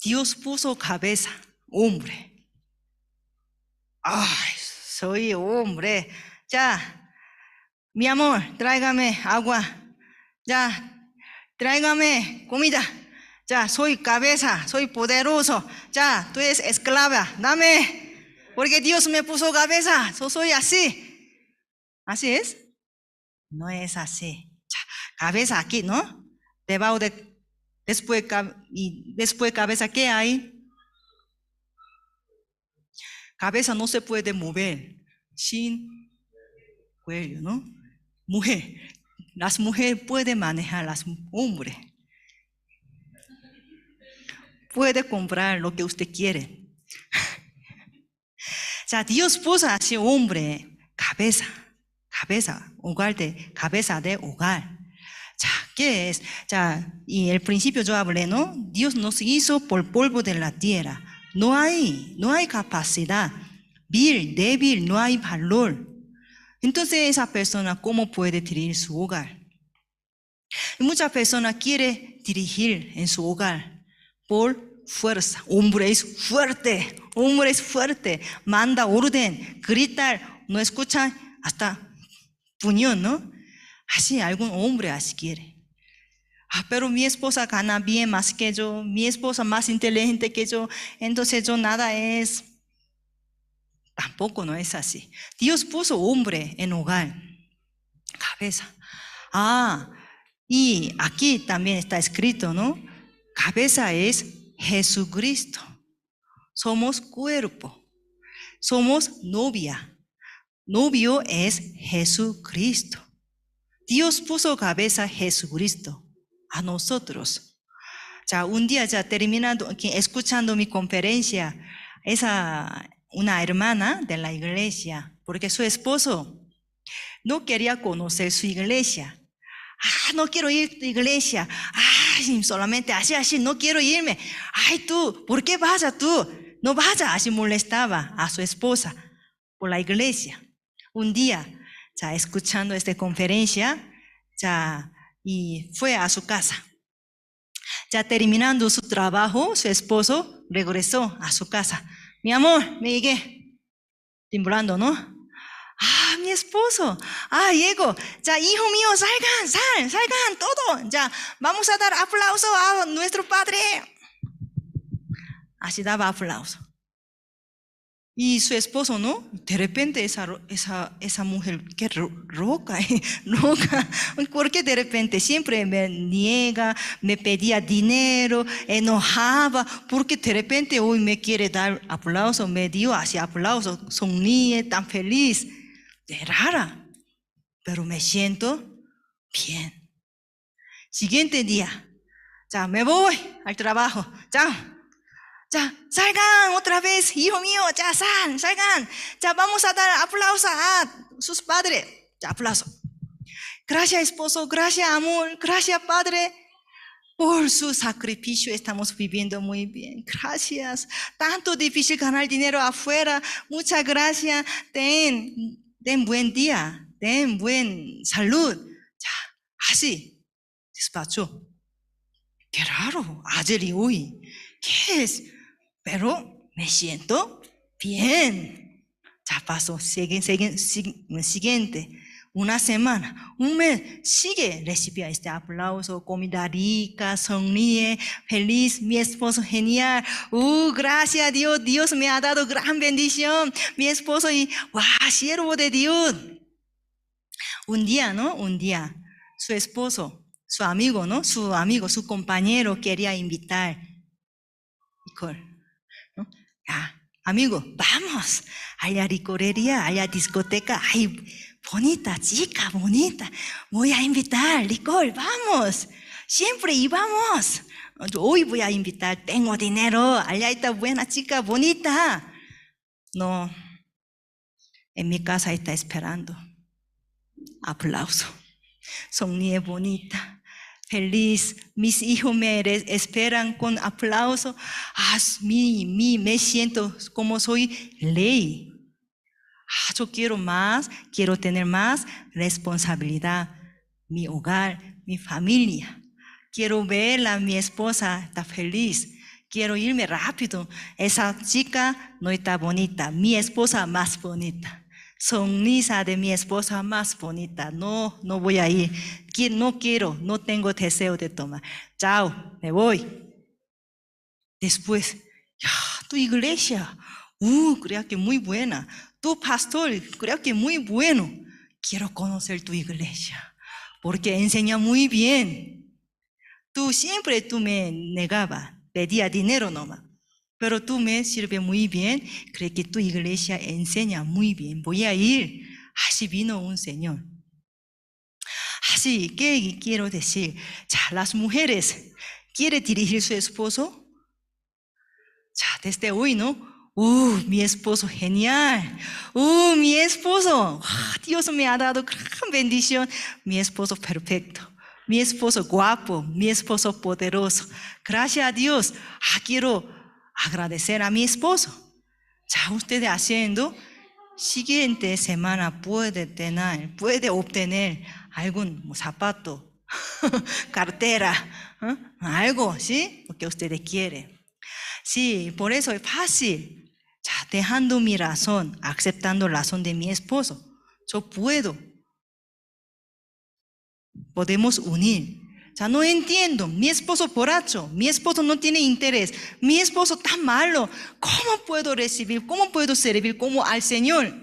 Dios puso cabeza, hombre. Ay, soy hombre. Ya, mi amor, tráigame agua. Ya, tráigame comida. Ya, soy cabeza, soy poderoso. Ya, tú eres esclava, dame. Porque Dios me puso cabeza, yo soy así. ¿Así es? No es así. Ya, cabeza aquí, ¿no? Debajo de, después cabeza, ¿qué hay? Cabeza no se puede mover sin cuello, ¿no? Mujer, las mujeres pueden manejar a los hombres. Puede comprar lo que usted quiere. O sea, Dios puso así hombre, cabeza, cabeza de hogar. ¿Qué es? Y al principio yo hablé, ¿no? Dios nos hizo por polvo de la tierra. No hay capacidad. Débil, no hay valor. Entonces esa persona, ¿cómo puede dirigir su hogar? Y muchas personas quieren dirigir en su hogar por fuerza. Hombre es fuerte, manda orden, gritar, no escucha hasta puño, ¿no? Así algún hombre así quiere. Pero mi esposa gana bien más que yo, mi esposa más inteligente que yo, entonces yo nada es. Tampoco no es así. Dios puso hombre en hogar, cabeza. Y aquí también está escrito, ¿no? Cabeza es Jesucristo. Somos cuerpo. Somos novia. Novio es Jesucristo. Dios puso cabeza Jesucristo a nosotros. Un día terminando, escuchando mi conferencia, una hermana de la iglesia, porque su esposo no quería conocer su iglesia. No quiero ir a la iglesia. Ay, solamente así, no quiero irme. Ay, tú, ¿por qué vayas tú? No vayas. Así molestaba a su esposa por la iglesia. Un día, ya escuchando esta conferencia, ya, y fue a su casa. Ya terminando su trabajo, su esposo regresó a su casa. Mi amor, me llegué. Timbrando, ¿no? Ah, mi esposo. Ah, llego. Ya, hijo mío, salgan, todo. Ya, vamos a dar aplauso a nuestro padre. Así daba aplauso. Y su esposo, ¿no? De repente esa mujer, qué loca, loca. Porque de repente siempre me niega, me pedía dinero, enojaba, porque de repente hoy me quiere dar aplauso, me dio así aplauso, sonríe, tan feliz. Es rara, pero me siento bien. Siguiente día, ya me voy al trabajo, ya, salgan otra vez, hijo mío, ya salgan, ya vamos a dar aplauso a sus padres, ya aplauso. Gracias esposo, gracias amor, gracias padre, por su sacrificio estamos viviendo muy bien, gracias, tanto difícil ganar dinero afuera, muchas gracias, den buen día, den buen salud, ya, así, despachó. Qué raro, ayer y hoy, ¿qué es? Pero me siento bien. Ya pasó, siguiente, una semana, un mes, sigue, recibía este aplauso, comida rica, sonríe, feliz, mi esposo genial. Gracias a Dios, Dios me ha dado gran bendición. Mi esposo y, siervo de Dios. Un día, su esposo, su amigo, su compañero quería invitar. Amigo, vamos, allá licorería, allá discoteca, ay, bonita, chica, bonita, voy a invitar, licor, vamos, siempre íbamos, hoy voy a invitar, tengo dinero, allá está buena chica, bonita. No, en mi casa está esperando, aplauso, sonríe bonita. Feliz, mis hijos me esperan con aplauso. Me siento como soy ley. Yo quiero tener más responsabilidad. Mi hogar, mi familia. Quiero ver a mi esposa está feliz. Quiero irme rápido. Esa chica no está bonita. Mi esposa más bonita. Sonrisa de mi esposa más bonita. No voy a ir. No tengo deseo de tomar. Chao, me voy. Después, tu iglesia, creo que muy buena. Tu pastor, creo que muy bueno. Quiero conocer tu iglesia, porque enseña muy bien. Siempre me negaba, pedía dinero nomás. Pero tú me sirves muy bien, creo que tu iglesia enseña muy bien. Voy a ir. Así vino un Señor. Así, ¿qué quiero decir? Las mujeres quieren dirigir a su esposo. Desde hoy, ¿no? Mi esposo genial. Mi esposo. Dios me ha dado gran bendición. Mi esposo perfecto. Mi esposo guapo. Mi esposo poderoso. Gracias a Dios. Quiero agradecer a mi esposo. Ustedes haciendo, siguiente semana puede obtener algún zapato, cartera, algo, ¿sí? Lo que ustedes quieren. Sí, por eso es fácil. Dejando mi razón, aceptando la razón de mi esposo, podemos unir. No entiendo, mi esposo borracho, mi esposo no tiene interés, mi esposo tan malo, ¿cómo puedo recibir, cómo puedo servir como al Señor?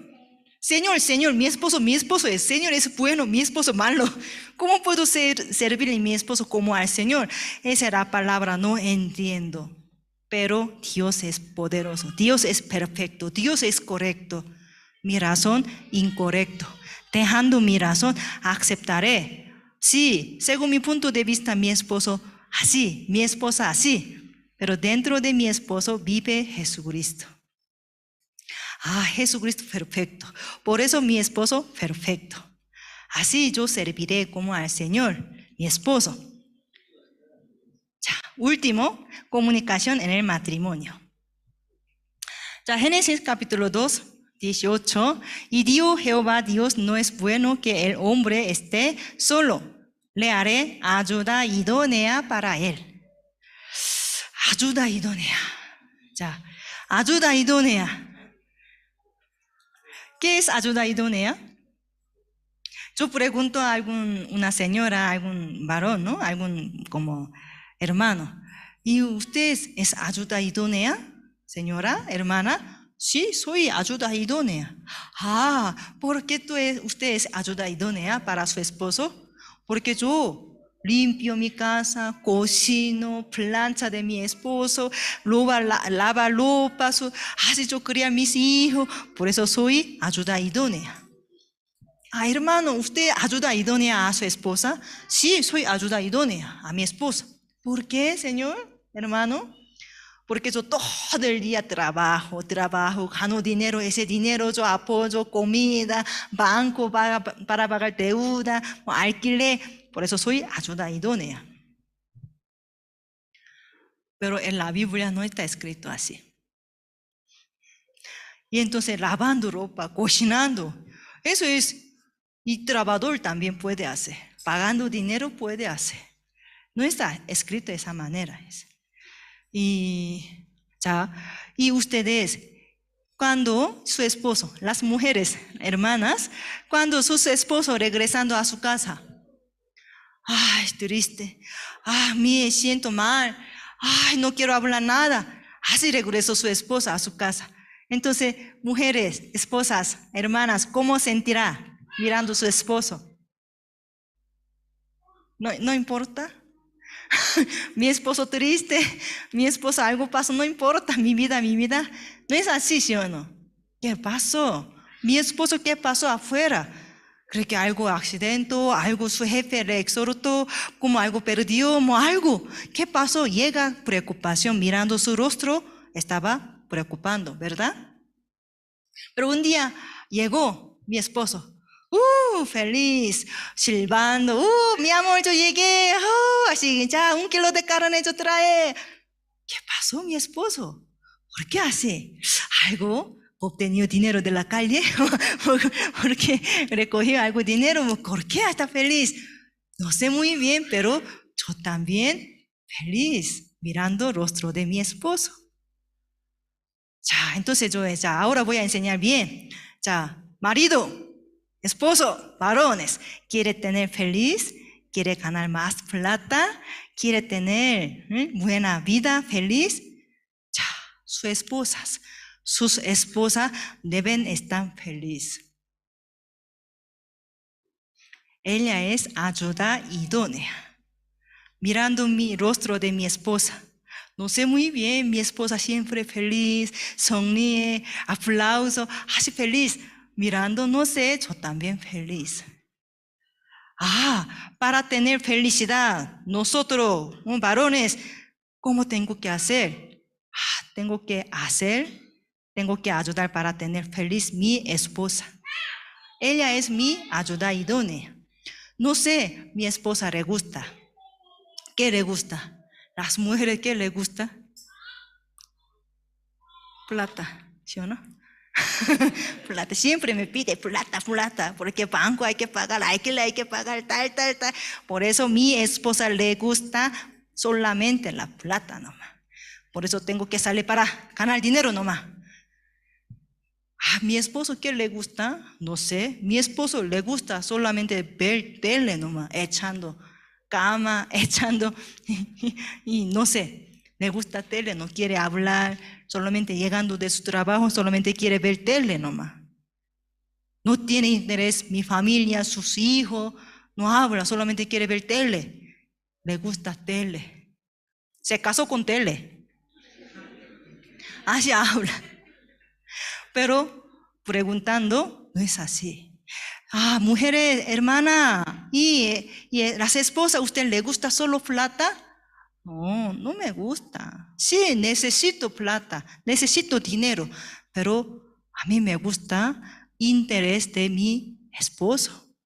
Señor, mi esposo es, Señor es bueno, mi esposo malo, ¿cómo puedo servir a mi esposo como al Señor? Esa era la palabra, no entiendo, pero Dios es poderoso, Dios es perfecto, Dios es correcto, mi razón incorrecto, dejando mi razón aceptaré. Sí, según mi punto de vista, mi esposo así, mi esposa así, pero dentro de mi esposo vive Jesucristo. Jesucristo perfecto, por eso mi esposo perfecto. Así yo serviré como al Señor, mi esposo. último, comunicación en el matrimonio. Ya, Génesis capítulo 2, 18. Y dijo Jehová Dios, no es bueno que el hombre esté solo. Le haré ayuda idónea para él. Ayuda idónea. Ya, ayuda idónea. ¿Qué es ayuda idónea? Yo pregunto a una señora, a algún varón, ¿no? Algún como hermano. ¿Y usted es ayuda idónea, señora, hermana? Sí, soy ayuda idónea. Ah, ¿por qué usted es ayuda idónea para su esposo? Porque yo limpio mi casa, cocino, plancha de mi esposo, lava ropa, así yo criar mis hijos. Por eso soy ayuda idónea. Ah, hermano, ¿usted ayuda idónea a su esposa? Sí, soy ayuda idónea a mi esposa. ¿Por qué, señor, hermano? Porque yo todo el día trabajo, gano dinero, ese dinero yo apoyo, comida, banco para pagar deuda, alquiler. Por eso soy ayuda idónea. Pero en la Biblia no está escrito así. Y entonces lavando ropa, cocinando, eso es. Y trabajador también puede hacer, pagando dinero puede hacer. No está escrito de esa manera. Y ustedes, cuando su esposo, las mujeres, hermanas, cuando su esposo regresando a su casa, ay, triste, me siento mal, ay, no quiero hablar nada. Así regresó su esposa a su casa. Entonces, mujeres, esposas, hermanas, ¿cómo sentirá mirando a su esposo? No importa. Mi esposo triste, mi esposa algo pasó, no importa, mi vida. No es así, ¿sí o no? ¿Qué pasó? Mi esposo, ¿qué pasó afuera? Creo que algo accidente, algo su jefe le exhortó, como algo perdió, algo. ¿Qué pasó? Llega preocupación, mirando su rostro, estaba preocupando, ¿verdad? Pero un día llegó mi esposo, feliz, silbando, mi amor, yo llegué, así, ya, 1 kilo de carne yo trae. ¿Qué pasó, mi esposo? ¿Por qué hace? ¿Algo? ¿Obtenido dinero de la calle? Porque recogió algo de dinero. ¿Por qué está feliz? No sé muy bien, pero yo también feliz, mirando el rostro de mi esposo. Ya, entonces ahora voy a enseñar bien. Ya, marido, esposo, varones, quiere tener feliz, quiere ganar más plata, quiere tener buena vida, feliz. Ya, sus esposas deben estar felices. Ella es ayuda idónea. Mirando mi rostro de mi esposa, no sé muy bien, mi esposa siempre feliz, sonríe, aplauso, así feliz. Mirando, no sé, yo también feliz. Para tener felicidad, nosotros, varones, ¿cómo tengo que hacer? Tengo que ayudar para tener feliz mi esposa. Ella es mi ayuda idónea. No sé, mi esposa le gusta. ¿Qué le gusta? Las mujeres, ¿qué le gusta? Plata, ¿sí o no? Plata, siempre me pide plata, porque banco hay que pagar, alquiler hay que pagar, tal. Por eso mi esposa le gusta solamente la plata nomás. Por eso tengo que salir para ganar dinero nomás. ¿Mi esposo qué le gusta? No sé. Mi esposo le gusta solamente ver tele nomás, echando cama, y no sé. Le gusta tele, no quiere hablar, solamente llegando de su trabajo, solamente quiere ver tele nomás. No tiene interés mi familia, sus hijos, no habla, solamente quiere ver tele. Le gusta tele. Se casó con tele. Así habla. Pero preguntando, no es así. Mujeres, hermana, y las esposas, ¿usted le gusta solo plata? No me gusta. Sí, necesito plata, necesito dinero, pero a mí me gusta interés de mi esposo,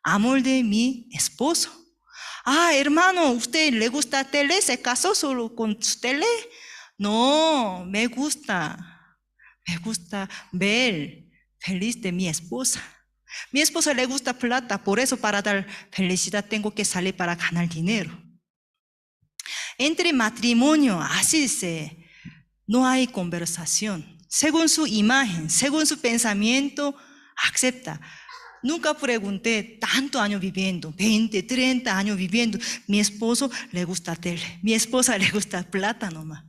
amor de mi esposo. Ah, hermano, ¿usted le gusta tele? ¿Se casó solo con su tele? No, me gusta ver feliz de mi esposa. Mi esposa le gusta plata, por eso para dar felicidad tengo que salir para ganar dinero. Entre matrimonio, así no hay conversación. Según su imagen, según su pensamiento, acepta. Nunca pregunté tanto años viviendo, 20, 30 años viviendo. Mi esposo le gusta tele, mi esposa le gusta plata nomás.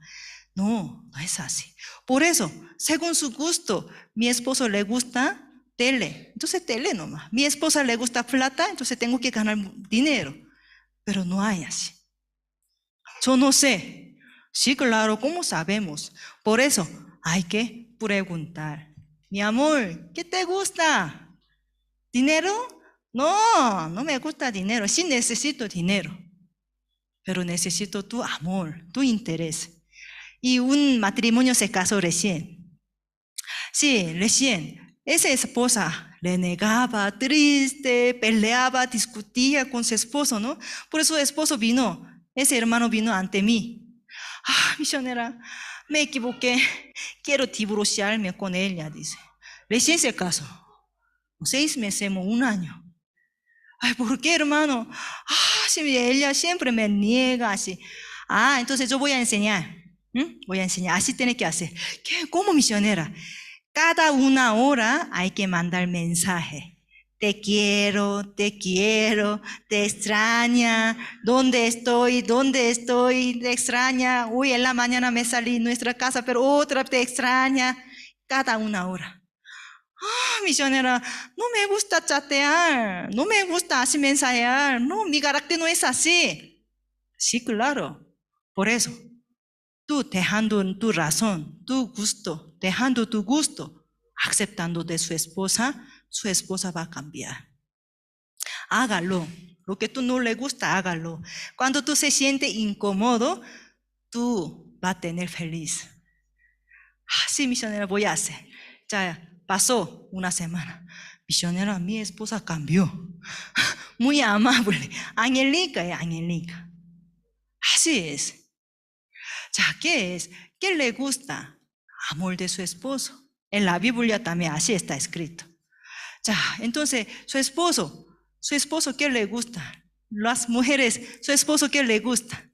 No, no es así. Por eso, según su gusto, mi esposo le gusta tele, entonces tele nomás. Mi esposa le gusta plata, entonces tengo que ganar dinero. Pero no hay así. Yo no sé. Sí, claro, ¿cómo sabemos? Por eso hay que preguntar. Mi amor, ¿qué te gusta? ¿Dinero? No, no me gusta dinero. Sí necesito dinero, pero necesito tu amor, tu interés. Y un matrimonio se casó recién. Sí, recién. Esa esposa le negaba, triste, peleaba, discutía con su esposo, ¿no? Por eso su esposo vino, ese hermano vino ante mí. Ah, misionera, me equivoqué, quiero divorciarme con ella, dice. Recién se casó, 6 meses, 1 año. Ay, ¿por qué, hermano? Ah, sí, ella siempre me niega así. Ah, entonces yo voy a enseñar. Voy a enseñar, así tiene que hacer. ¿Qué? ¿Cómo, misionera? Cada 1 hora hay que mandar mensaje. Te quiero, te extraña, ¿dónde estoy? Te extraña. Uy, en la mañana me salí de nuestra casa, pero otra te extraña. Cada 1 hora. Ah, misionera, no me gusta chatear, no me gusta así mensajear, no, mi carácter no es así. Sí, claro. Por eso, tú dejando tu razón, tu gusto, dejando tu gusto, aceptando de su esposa va a cambiar. Hágalo. Lo que tú no le gusta, hágalo. Cuando tú se sientes incómodo, tú vas a tener feliz. Ah, sí, misionera, voy a hacer. Ya pasó 1 semana. Misionera, mi esposa cambió. Muy amable. Angélica, Angélica. Así es. Ya, ¿qué es? ¿Qué le gusta? Amor de su esposo. En la Biblia también así está escrito. Ya, entonces, su esposo, ¿qué le gusta? Las mujeres, su esposo, ¿qué le gusta?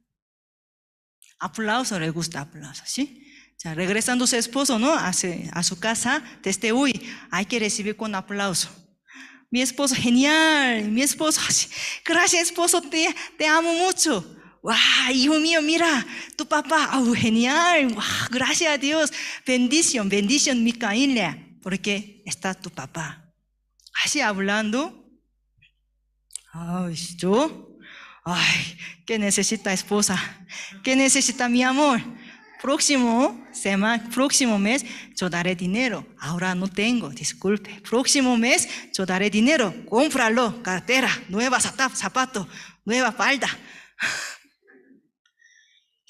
Aplauso, le gusta aplauso, ¿sí? Ya, regresando su esposo, ¿no? A su casa, desde hoy, hay que recibir con aplauso. Mi esposo, genial, mi esposo, gracias esposo, te amo mucho. ¡Wow! Hijo mío, mira, tu papá, oh, genial, wow, gracias a Dios, bendición, mi familia, porque está tu papá. Así hablando, ay, yo, ay, ¿qué necesita esposa? ¿Qué necesita mi amor? Próximo mes yo daré dinero. Ahora no tengo, disculpe. Próximo mes yo daré dinero. Cómpralo, cartera, nueva zapato, nueva falda.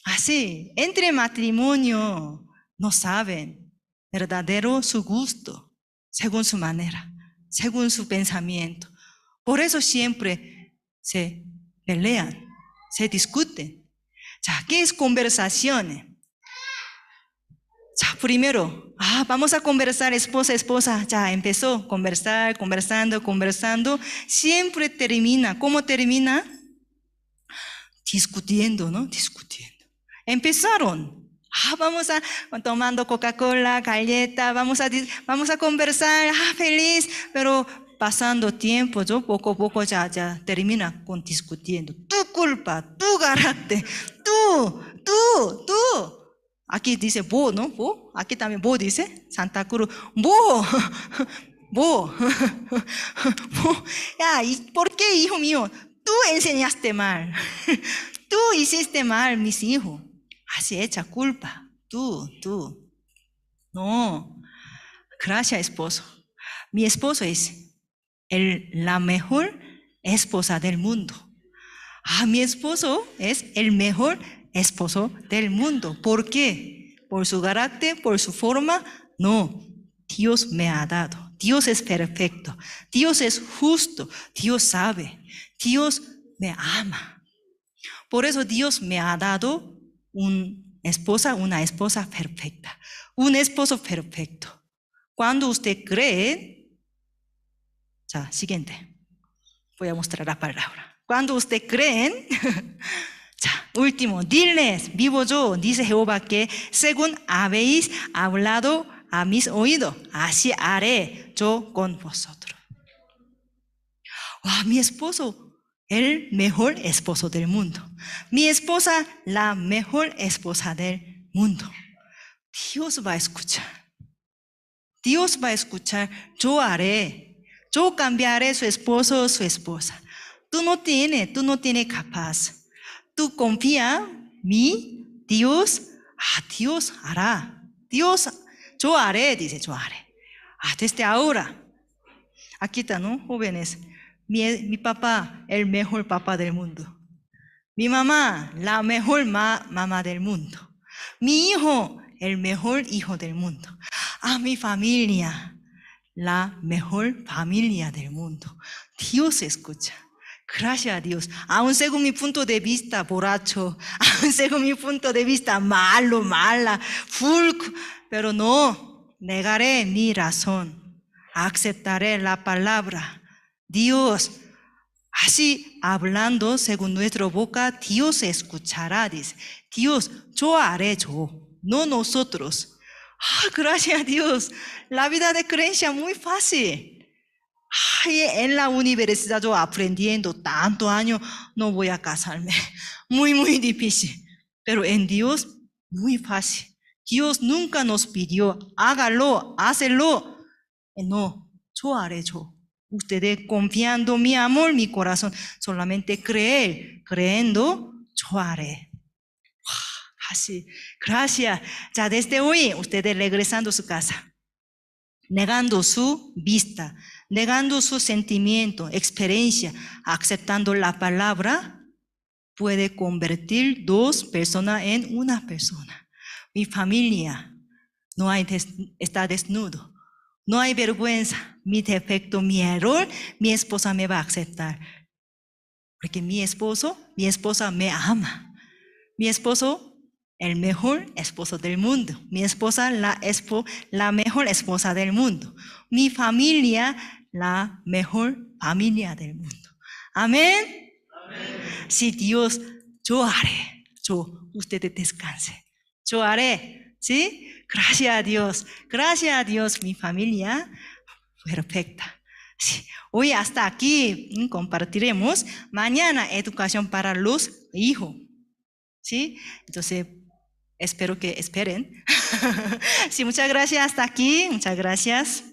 Así, entre matrimonio no saben verdadero su gusto, según su manera, según su pensamiento. Por eso siempre se pelean, se discuten. Ya, ¿qué es conversación? Ya, primero, vamos a conversar, esposa. Ya empezó a conversar, conversando. Siempre termina. ¿Cómo termina? Discutiendo, ¿no? Discutiendo. Empezaron. Vamos a tomando Coca-Cola, galleta, vamos a conversar, feliz, pero pasando tiempo, yo poco a poco ya termina con discutiendo. Tu culpa, tu carácter, tú. Aquí dice bo, ¿no? Bo. Aquí también bo dice. Santa Cruz. Bo. Bo. Ya, ¿y por qué, hijo mío? Tú enseñaste mal. Tú hiciste mal, mis hijos. Así echa culpa. Tú. No. Gracias, esposo. Mi esposo es la mejor esposa del mundo. Mi esposo es el mejor esposo del mundo. ¿Por qué? ¿Por su carácter? ¿Por su forma? No. Dios me ha dado. Dios es perfecto. Dios es justo. Dios sabe. Dios me ama. Por eso Dios me ha dado una esposa perfecta, un esposo perfecto. Cuando usted cree, 자, siguiente. Voy a mostrar la palabra. Cuando usted creen, 자, último, diles, vivo yo, dice Jehová, que según habéis hablado a mis oídos, así haré yo con vosotros. Mi esposo, el mejor esposo del mundo. Mi esposa, la mejor esposa del mundo. Dios va a escuchar. Dios va a escuchar. Yo haré. Yo cambiaré su esposo o su esposa. Tú no tienes capaz. Tú confía en mí, Dios. Dios hará. Dios, yo haré, dice, yo haré. Desde ahora. Aquí está, ¿no? Jóvenes. Mi papá, el mejor papá del mundo. Mi mamá, la mejor mamá del mundo. Mi hijo, el mejor hijo del mundo. Mi familia, la mejor familia del mundo. Dios escucha. Gracias a Dios. Aún según mi punto de vista borracho, aún según mi punto de vista mala, pero no, negaré mi razón. Aceptaré la palabra. Dios, así hablando según nuestra boca, Dios escuchará, dice. Dios, yo haré yo, no nosotros. Gracias a Dios. La vida de creencia muy fácil. En la universidad yo aprendiendo tanto año, no voy a casarme. Muy difícil. Pero en Dios, muy fácil. Dios nunca nos pidió, hágalo, hácelo. No, yo haré yo. Ustedes confiando mi amor, mi corazón, solamente creyendo, yo haré. Así, gracias. Ya desde hoy, ustedes regresando a su casa, negando su vista, negando su sentimiento, experiencia, aceptando la palabra, puede convertir dos personas en una persona. Mi familia está desnudo. No hay vergüenza, mi defecto, mi error, mi esposa me va a aceptar. Porque mi esposa me ama. Mi esposo, el mejor esposo del mundo. Mi esposa, la mejor esposa del mundo. Mi familia, la mejor familia del mundo. Amén. Sí, Dios, yo haré. Ustedes descansen. Yo haré. ¿Sí? Gracias a Dios, mi familia perfecta. Sí. Hoy hasta aquí compartiremos. Mañana educación para los hijos. ¿Sí? Entonces, espero que esperen. Sí, muchas gracias hasta aquí. Muchas gracias.